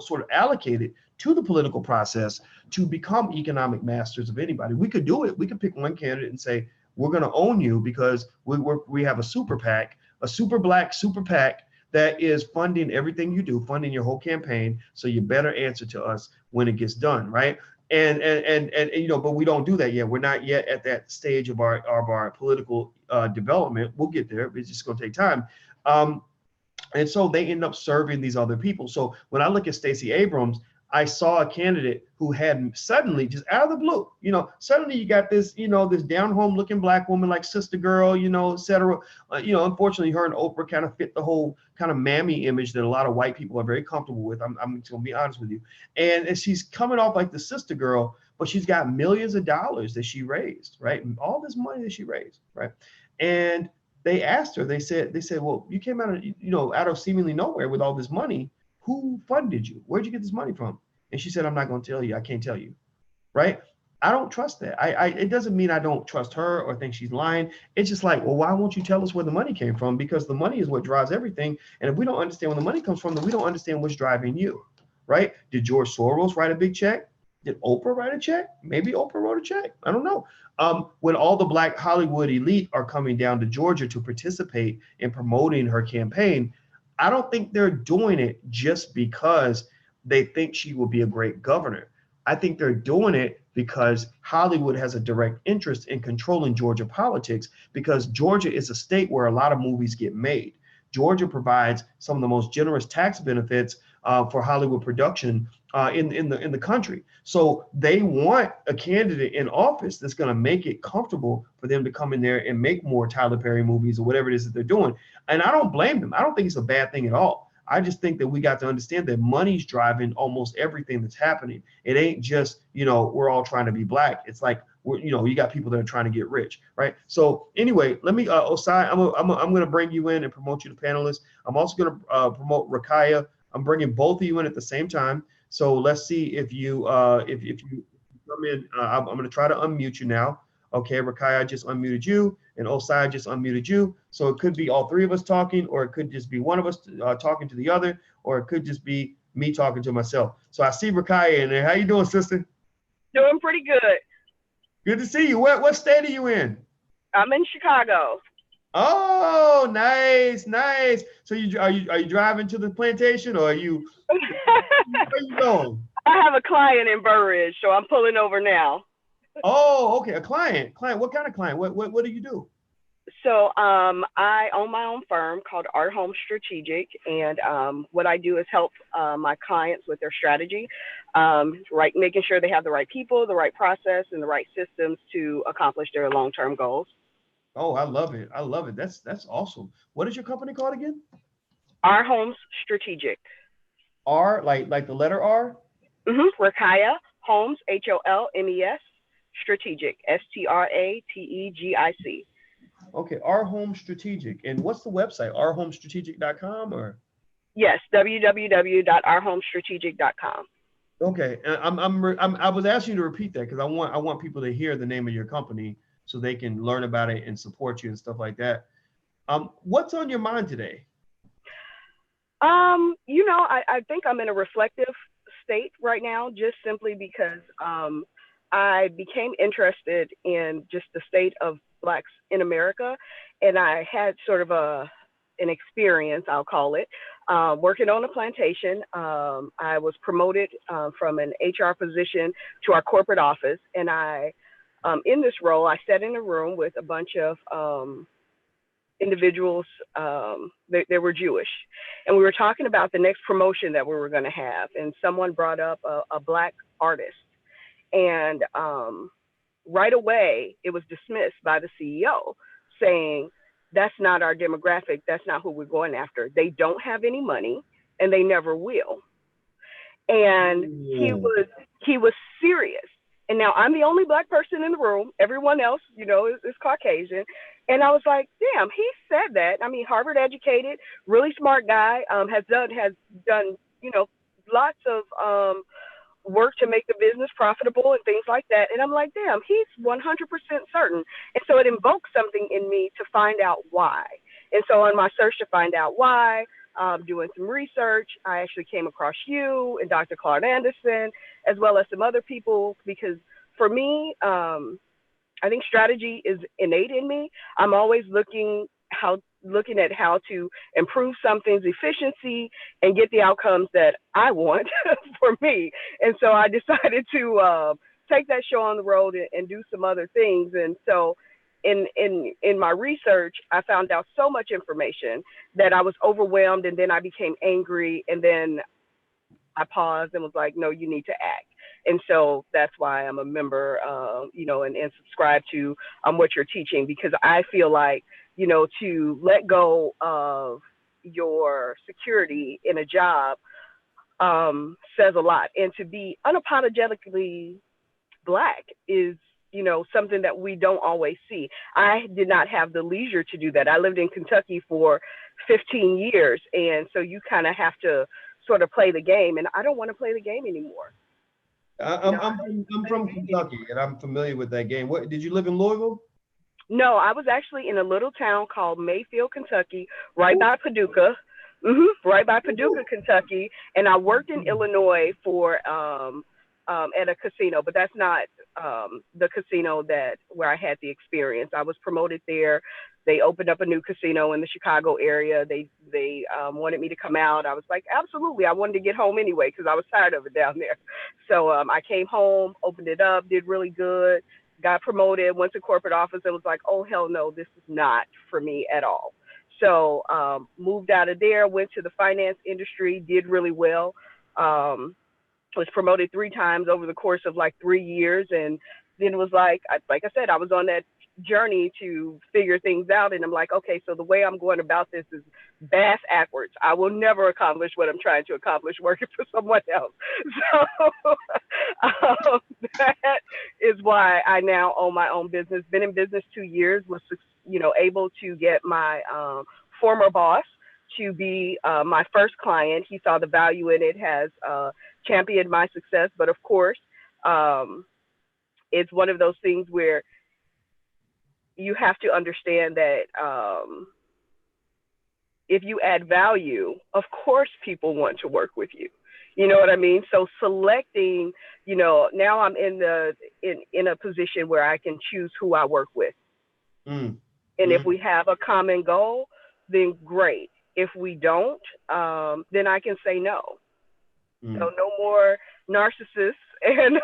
sort of allocated to the political process to become economic masters of anybody. We could do it. We could pick one candidate and say, we're going to own you because we have a super PAC, a super Black super PAC that is funding everything you do, funding your whole campaign. So you better answer to us when it gets done, right? And but we don't do that yet. We're not yet at that stage of our political development. We'll get there. It's just going to take time. And so they end up serving these other people. So when I look at Stacey Abrams, I saw a candidate who had suddenly, just out of the blue, suddenly you got this, this down home looking Black woman like Sister Girl, et cetera. Unfortunately, her and Oprah kind of fit the whole kind of mammy image that a lot of white people are very comfortable with. I'm going to be honest with you. And she's coming off like the Sister Girl, but she's got millions of dollars that she raised, right? And all this money that she raised, right? And they asked her, they said, well, you came out of, out of seemingly nowhere with all this money. Who funded you? Where'd you get this money from? And she said, I'm not going to tell you. I can't tell you. Right? I don't trust that. It doesn't mean I don't trust her or think she's lying. It's just like, well, why won't you tell us where the money came from? Because the money is what drives everything. And if we don't understand where the money comes from, then we don't understand what's driving you. Right? Did George Soros write a big check? Did Oprah write a check? Maybe Oprah wrote a check. I don't know. When all the Black Hollywood elite are coming down to Georgia to participate in promoting her campaign, I don't think they're doing it just because they think she will be a great governor. I think they're doing it because Hollywood has a direct interest in controlling Georgia politics, because Georgia is a state where a lot of movies get made. Georgia provides some of the most generous tax benefits for Hollywood production in the country. So they want a candidate in office that's going to make it comfortable for them to come in there and make more Tyler Perry movies or whatever it is that they're doing. And I don't blame them. I don't think it's a bad thing at all. I just think that we got to understand that money's driving almost everything that's happening. It ain't just, we're all trying to be Black. It's like, you got people that are trying to get rich, right? So anyway, let me, Osai, I'm going to bring you in and promote you to panelists. I'm also going to promote Rakaya. I'm bringing both of you in at the same time. So let's see if you if you come in. I'm going to try to unmute you now. Okay, Rakaya, I just unmuted you, and Osai, I just unmuted you. So it could be all three of us talking, or it could just be one of us talking to the other, or it could just be me talking to myself. So I see Rakaya in there. How you doing, sister? Doing pretty good. Good to see you. What state are you in? I'm in Chicago. Oh, nice, nice. So are you driving to the plantation, or are you where are you going? I have a client in Burridge, so I'm pulling over now. Oh, okay. A client. What kind of client? What do you do? So I own my own firm called Our Home Strategic, and what I do is help my clients with their strategy, right, making sure they have the right people, the right process, and the right systems to accomplish their long-term goals. Oh, I love it. I love it. That's awesome. What is your company called again? Our Homes Strategic. R, like the letter R? Mm-hmm. Rakaya Holmes, Holmes, Strategic, Strategic. Okay, Our Home Strategic. And what's the website? ourhomestrategic.com or? Yes, www.ourhomestrategic.com. Okay, I was asking you to repeat that because I want people to hear the name of your company so they can learn about it and support you and stuff like that. What's on your mind today? I think I'm in a reflective state right now, just simply because I became interested in just the state of Blacks in America, and I had sort of an experience, I'll call it, working on a plantation. I was promoted from an HR position to our corporate office, and in this role, I sat in a room with a bunch of individuals. They were Jewish, and we were talking about the next promotion that we were going to have, and someone brought up a Black artist, and right away it was dismissed by the CEO, saying that's not our demographic, that's not who we're going after, they don't have any money and they never will. And he was serious. And now I'm the only Black person in the room. Everyone else, is Caucasian. And I was like, damn, he said that. I mean, Harvard educated, really smart guy, has done, lots of work to make the business profitable and things like that. And I'm like, damn, he's 100% certain. And so it invoked something in me to find out why. And so on my search to find out why, doing some research, I actually came across you and Dr. Clark Anderson, as well as some other people, because for me, I think strategy is innate in me. I'm always looking at how to improve something's efficiency and get the outcomes that I want for me. And so I decided to take that show on the road and do some other things. And so in my research, I found out so much information that I was overwhelmed, and then I became angry, and then I paused and was like, no, you need to act. And so that's why I'm a member, and subscribe to what you're teaching, because I feel like, to let go of your security in a job says a lot. And to be unapologetically Black is, something that we don't always see. I did not have the leisure to do that. I lived in Kentucky for 15 years. And so you kind of have to sort of play the game. And I don't want to play the game anymore. I'm from Kentucky, and I'm familiar with that game. What, did you live in Louisville? No, I was actually in a little town called Mayfield, Kentucky, right by Paducah. Right by Paducah, Kentucky. And I worked in Illinois for at a casino, but that's not the casino where I had the experience. I was promoted there. They opened up a new casino in the Chicago area. They wanted me to come out. I was like, absolutely. I wanted to get home anyway because I was tired of it down there. So I came home, opened it up, did really good, got promoted, went to corporate office, and was like, oh, hell no, this is not for me at all. So moved out of there, went to the finance industry, did really well. Was promoted 3 times over the course of like 3 years. And then it was like I said, I was on that journey to figure things out. And I'm like, okay, so the way I'm going about this is bass backwards. I will never accomplish what I'm trying to accomplish working for someone else. So that is why I now own my own business. Been in business 2 years, was, able to get my former boss to be my first client. He saw the value in it, has championed my success. But of course, it's one of those things where you have to understand that if you add value, of course people want to work with you. You know what I mean? So selecting, you know, now I'm in a position where I can choose who I work with. And if we have a common goal, then great. If we don't, then I can say no. So no more narcissists and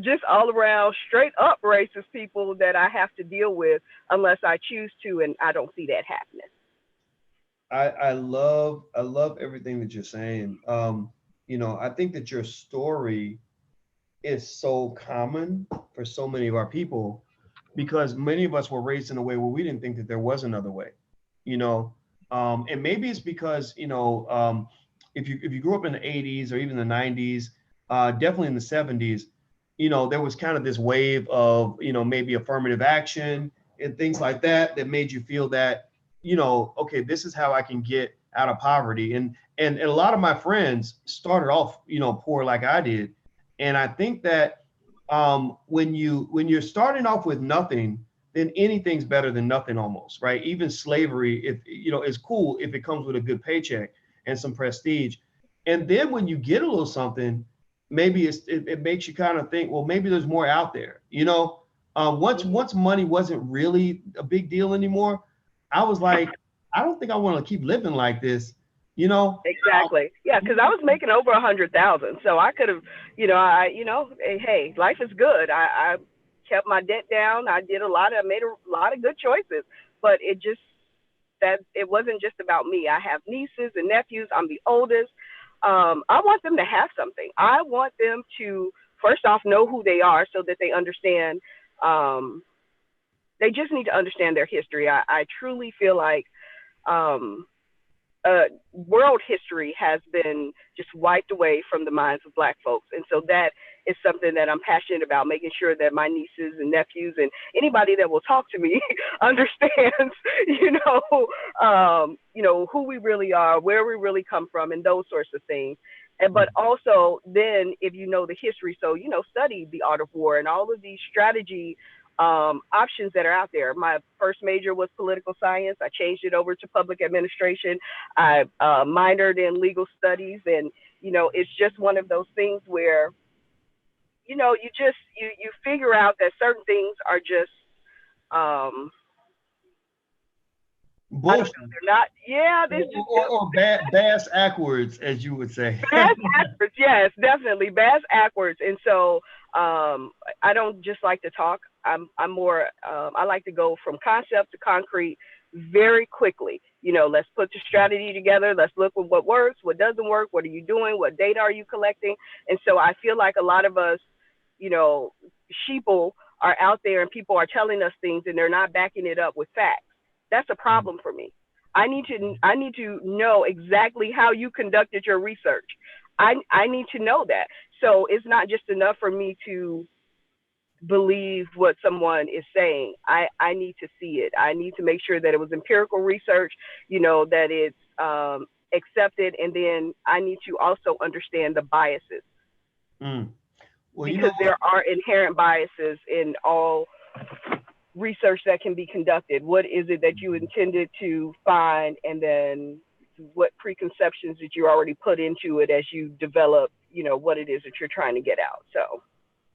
just all around straight up racist people that I have to deal with unless I choose to, and I don't see that happening. I love everything that you're saying. You know, I think that your story is so common for so many of our people because many of us were raised in a way where we didn't think that there was another way, you know. And maybe it's because, you know, if you grew up in the 80s or even the 90s, definitely in the 70s, you know, there was kind of this wave of, you know, maybe affirmative action and things like that that made you feel that, you know, okay, this is how I can get out of poverty. And a lot of my friends started off, you know, poor like I did. And I think that when you're starting off with nothing, then anything's better than nothing almost, right? Even slavery, if you know, is cool if it comes with a good paycheck and some prestige. And then when you get a little something, maybe it makes you kind of think, well, maybe there's more out there, you know. Once money wasn't really a big deal anymore, I was like, I don't think I want to keep living like this, you know? Exactly. Yeah, because I was making over 100,000, so I could have, you know, hey, life is good. I kept my debt down. I made a lot of good choices, but it wasn't just about me. I have nieces and nephews. I'm the oldest. I want them to have something. I want them to first off know who they are so that they understand. They just need to understand their history. I truly feel like world history has been just wiped away from the minds of Black folks. And so that is something that I'm passionate about, making sure that my nieces and nephews and anybody that will talk to me understands, you know, who we really are, where we really come from, and those sorts of things. But also then if you know the history, so, you know, study the art of war and all of these strategy options that are out there. My first major was political science. I changed it over to public administration. I minored in legal studies, and, you know, it's just one of those things where, you know, you figure out that certain things are just, bullshit. They're not, yeah. Or bass backwards, as you would say. Bass backwards, yes, definitely. Bass backwards. And so I don't just like to talk. I'm more, I like to go from concept to concrete very quickly. You know, let's put the strategy together. Let's look at what works, what doesn't work, what are you doing, what data are you collecting? And so I feel like a lot of us, you know, sheeple are out there and people are telling us things and they're not backing it up with facts. That's a problem for me. I need to know exactly how you conducted your research. I need to know that. So it's not just enough for me to believe what someone is saying. I need to see it. I need to make sure that it was empirical research, you know, that it's accepted. And then I need to also understand the biases. Well, because there are inherent biases in all research that can be conducted. What is it that you intended to find, and then what preconceptions did you already put into it as you develop, you know, what it is that you're trying to get out. So,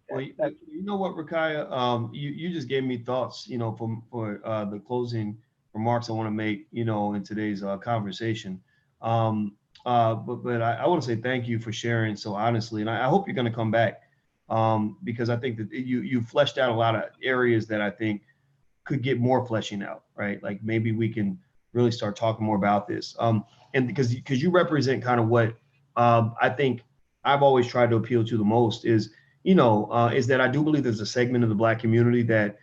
well, you know what, Rakaya, you just gave me thoughts, you know, for the closing remarks I want to make, you know, in today's conversation. But I want to say thank you for sharing so honestly, and I hope you're going to come back. Because I think that you fleshed out a lot of areas that I think could get more fleshing out, right? Like maybe we can really start talking more about this. And because you represent kind of what I think I've always tried to appeal to the most is, you know, is that I do believe there's a segment of the Black community that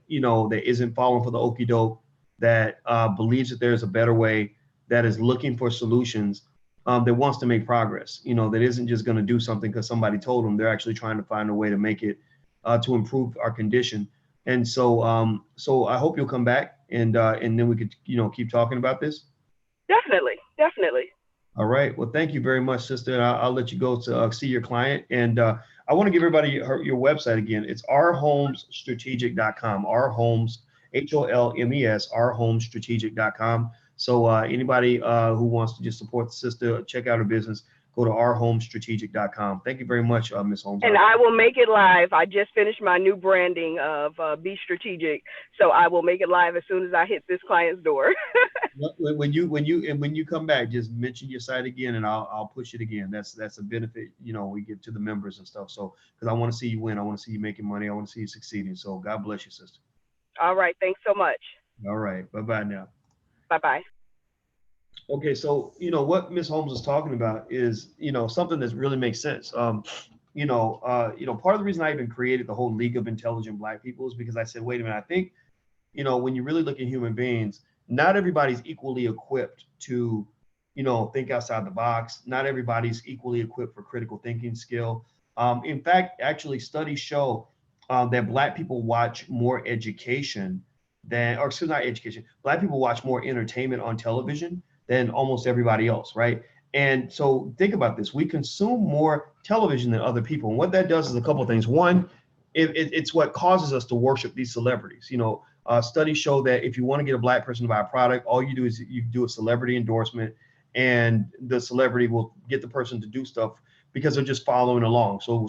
you know, that isn't falling for the okie doke, that believes that there's a better way, that is looking for solutions. That wants to make progress, you know, that isn't just going to do something because somebody told them. They're actually trying to find a way to make it, to improve our condition. And so, so I hope you'll come back and then we could, you know, keep talking about this. Definitely. All right. Well, thank you very much, sister. And I'll let you go to see your client. And I want to give everybody your website again. It's rholmesstrategic.com. Rholmes, HOLMES, rholmesstrategic.com. So anybody who wants to just support the sister, check out her business, go to rholmesstrategic.com. Thank you very much, Ms. Holmes. And I will make it live. I just finished my new branding of Be Strategic, so I will make it live as soon as I hit this client's door. When you come back, just mention your site again, and I'll push it again. That's a benefit, we give to the members and stuff. So because I want to see you win, I want to see you making money, I want to see you succeeding. So God bless you, sister. All right, thanks so much. All right, bye now. Bye. Okay, so what Ms. Holmes is talking about is something that really makes sense. Part of the reason I even created the whole League of Intelligent Black People is because I said, wait a minute, I think when you really look at human beings, not everybody's equally equipped to think outside the box. Not everybody's equally equipped for critical thinking skill. In fact, actually, studies show that Black people watch more education Black people watch more entertainment on television than almost everybody else, right? And so think about this. We consume more television than other people. And what that does is a couple of things. One, it's what causes us to worship these celebrities. Studies show that if you want to get a Black person to buy a product, all you do is you do a celebrity endorsement, and the celebrity will get the person to do stuff because they're just following along. So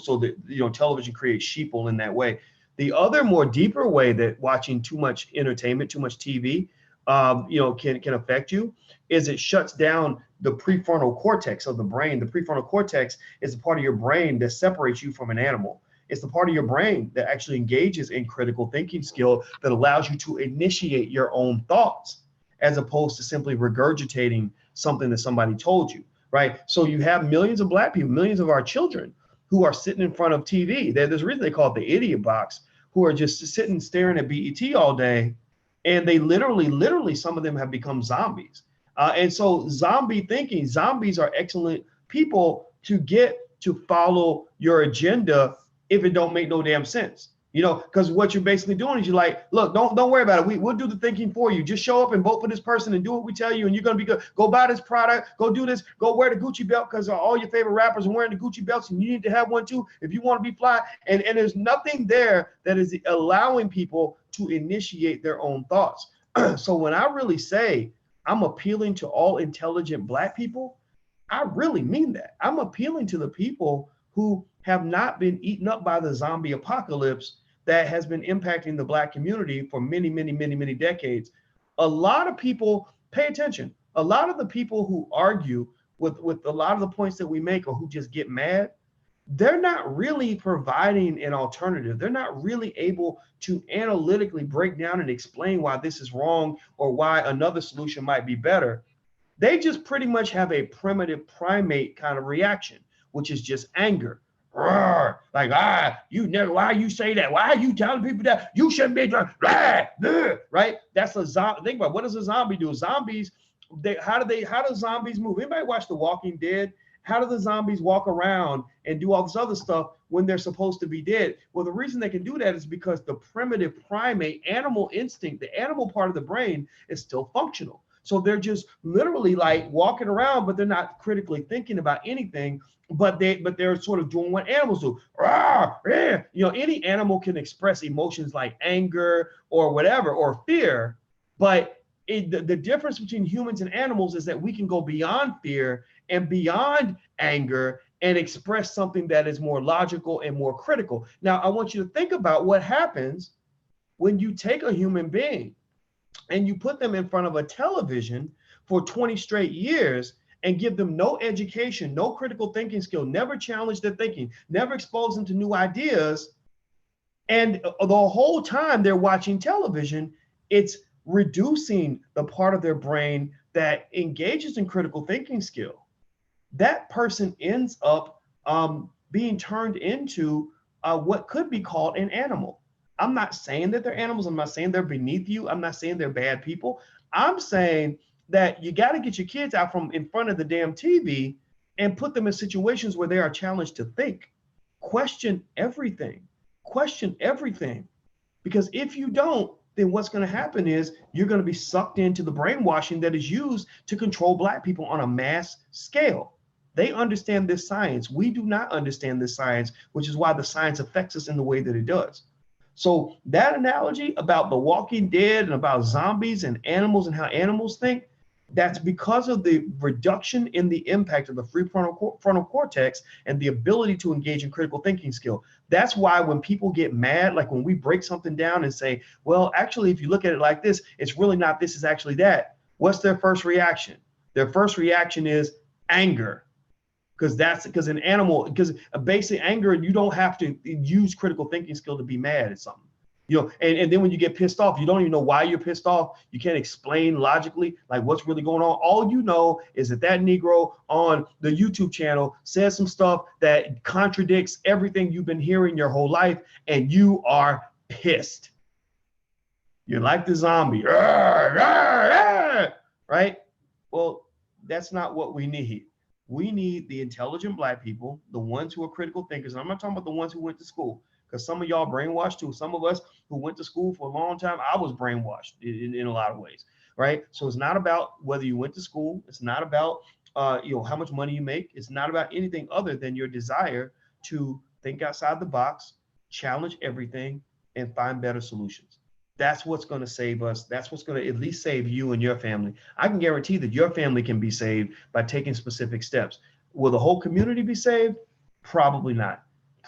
television creates sheeple in that way. The other more deeper way that watching too much entertainment, too much TV, can affect you is it shuts down the prefrontal cortex of the brain. The prefrontal cortex is the part of your brain that separates you from an animal. It's the part of your brain that actually engages in critical thinking skill that allows you to initiate your own thoughts as opposed to simply regurgitating something that somebody told you, right? So you have millions of Black people, millions of our children who are sitting in front of TV. There's a reason they call it the idiot box, who are just sitting staring at BET all day. And they literally, some of them have become zombies. And so zombies are excellent people to get to follow your agenda if it don't make no damn sense. Because what you're basically doing is you're like, look, don't worry about it. We'll do the thinking for you. Just show up and vote for this person and do what we tell you, and you're gonna be good. Go buy this product. Go do this. Go wear the Gucci belt because all your favorite rappers are wearing the Gucci belts, and you need to have one too if you want to be fly. And there's nothing there that is allowing people to initiate their own thoughts. So when I really say I'm appealing to all intelligent Black people, I really mean that. I'm appealing to the people who have not been eaten up by the zombie apocalypse that has been impacting the Black community for many, many, many, many decades. A lot of people, pay attention, a lot of the people who argue with a lot of the points that we make or who just get mad, they're not really providing an alternative. They're not really able to analytically break down and explain why this is wrong or why another solution might be better. They just pretty much have a primitive primate kind of reaction, which is just anger. Roar, like, you never, why you say that? Why are you telling people that you shouldn't be drunk? Right? That's a zombie. Think about, what does a zombie do? Zombies, how do zombies move? Anybody watch The Walking Dead? How do the zombies walk around and do all this other stuff when they're supposed to be dead? Well, the reason they can do that is because the primitive primate animal instinct, the animal part of the brain, is still functional. So they're just literally like walking around, but they're not critically thinking about anything. But they're sort of doing what animals do. Any animal can express emotions like anger or whatever, or fear. But the difference between humans and animals is that we can go beyond fear and beyond anger and express something that is more logical and more critical. Now, I want you to think about what happens when you take a human being and you put them in front of a television for 20 straight years and give them no education, no critical thinking skill, never challenge their thinking, never expose them to new ideas. And the whole time they're watching television, it's reducing the part of their brain that engages in critical thinking skill. That person ends up being turned into what could be called an animal. I'm not saying that they're animals. I'm not saying they're beneath you. I'm not saying they're bad people. I'm saying that you got to get your kids out from in front of the damn TV and put them in situations where they are challenged to think, question everything. Because if you don't, then what's going to happen is you're going to be sucked into the brainwashing that is used to control Black people on a mass scale. They understand this science. We do not understand this science, which is why the science affects us in the way that it does. So that analogy about the Walking Dead and about zombies and animals and how animals think, that's because of the reduction in the impact of the frontal cortex and the ability to engage in critical thinking skill. That's why when people get mad, like when we break something down and say, well, actually, if you look at it like this, it's really not this, is actually that. What's their first reaction? Their first reaction is anger. Because an animal, because a basic anger, you don't have to use critical thinking skill to be mad at something. You know, and then when you get pissed off, you don't even know why you're pissed off. You can't explain logically like what's really going on. All you know is that Negro on the YouTube channel says some stuff that contradicts everything you've been hearing your whole life, and you are pissed. You're like the zombie, right? Well, that's not what we need. We need the intelligent Black people, the ones who are critical thinkers. And I'm not talking about the ones who went to school, because some of y'all brainwashed too. Some of us who went to school for a long time, I was brainwashed in a lot of ways, right? So it's not about whether you went to school. It's not about how much money you make. It's not about anything other than your desire to think outside the box, challenge everything, and find better solutions. That's what's going to save us. That's what's going to at least save you and your family. I can guarantee that your family can be saved by taking specific steps. Will the whole community be saved? Probably not.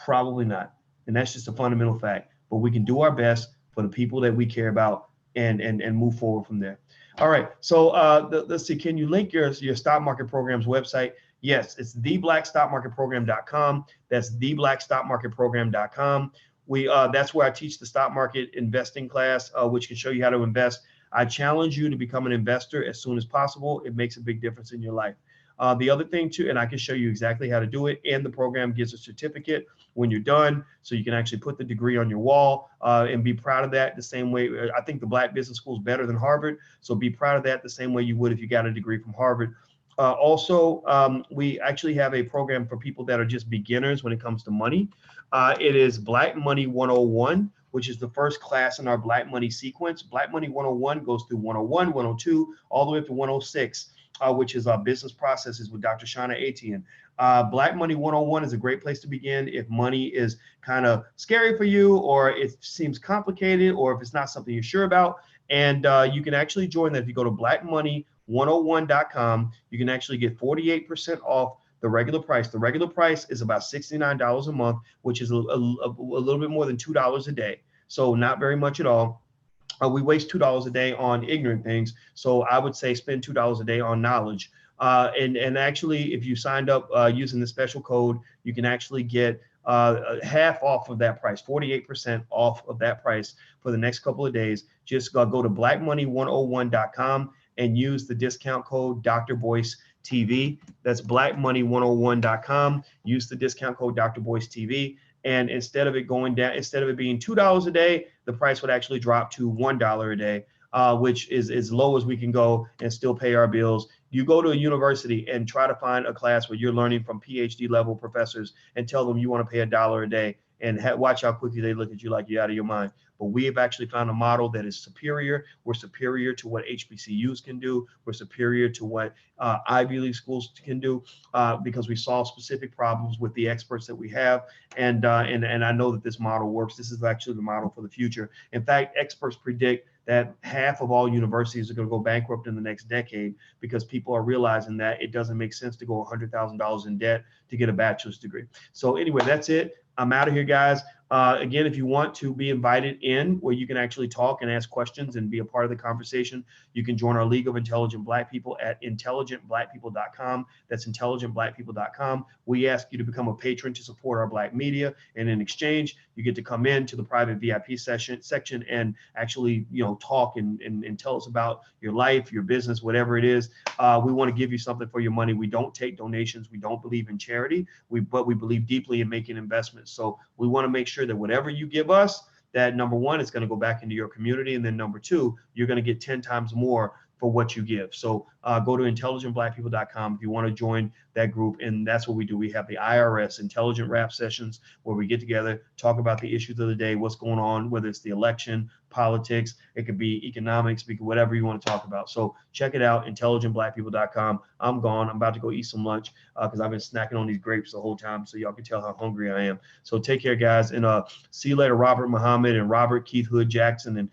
Probably not. And that's just a fundamental fact. But we can do our best for the people that we care about and move forward from there. All right. So let's see. Can you link your stock market program's website? Yes, it's theblackstockmarketprogram.com. That's theblackstockmarketprogram.com. That's where I teach the stock market investing class, which can show you how to invest. I challenge you to become an investor as soon as possible. It makes a big difference in your life. The other thing too, and I can show you exactly how to do it, and the program gives a certificate when you're done, so you can actually put the degree on your wall and be proud of that the same way. I think the Black Business School is better than Harvard, so be proud of that the same way you would if you got a degree from Harvard. Also, we actually have a program for people that are just beginners when it comes to money. It is Black Money 101, which is the first class in our Black Money sequence. Black Money 101 goes through 101, 102, all the way up to 106, which is business processes with Dr. Shauna Etienne. Black Money 101 is a great place to begin if money is kind of scary for you, or it seems complicated, or if it's not something you're sure about. And you can actually join that if you go to blackmoney101.com. You can actually get 48% off the regular price. The regular price is about $69 a month, which is a little bit more than $2 a day. So not very much at all. We waste $2 a day on ignorant things. So I would say spend $2 a day on knowledge. And actually, if you signed up using the special code, you can actually get half off of that price, 48% off of that price for the next couple of days. Just go to blackmoney101.com and use the discount code Dr. Boyce TV. That's blackmoney101.com. Use the discount code Dr. Boyce TV. And instead of it going down, instead of it being $2 a day, the price would actually drop to $1 a day, which is as low as we can go and still pay our bills. You go to a university and try to find a class where you're learning from PhD level professors and tell them you want to pay $1 a day, and watch how quickly they look at you like you're out of your mind. But we have actually found a model that is superior. We're superior to what HBCUs can do. We're superior to what Ivy League schools can do because we solve specific problems with the experts that we have. And I know that this model works. This is actually the model for the future. In fact, experts predict that half of all universities are going to go bankrupt in the next decade because people are realizing that it doesn't make sense to go $100,000 in debt to get a bachelor's degree. So anyway, that's it. I'm out of here, guys. Again, if you want to be invited in where you can actually talk and ask questions and be a part of the conversation, you can join our League of Intelligent Black People at intelligentblackpeople.com. That's intelligentblackpeople.com. We ask you to become a patron to support our Black media, and in exchange, you get to come in to the private VIP section and actually, talk and tell us about your life, your business, whatever it is. We want to give you something for your money. We don't take donations. We don't believe in charity, but we believe deeply in making investments. So we want to make sure that whatever you give us, that number one, it's going to go back into your community. And then number two, you're going to get 10 times more for what you give. So go to intelligentblackpeople.com if you want to join that group. And that's what we do. We have the IRS Intelligent Rap Sessions where we get together, talk about the issues of the day, what's going on, whether it's the election, politics, it could be economics, whatever you want to talk about. So check it out, intelligentblackpeople.com. I'm gone. I'm about to go eat some lunch because I've been snacking on these grapes the whole time. So y'all can tell how hungry I am. So take care, guys. And see you later, Robert Muhammad and Robert Keith Hood Jackson and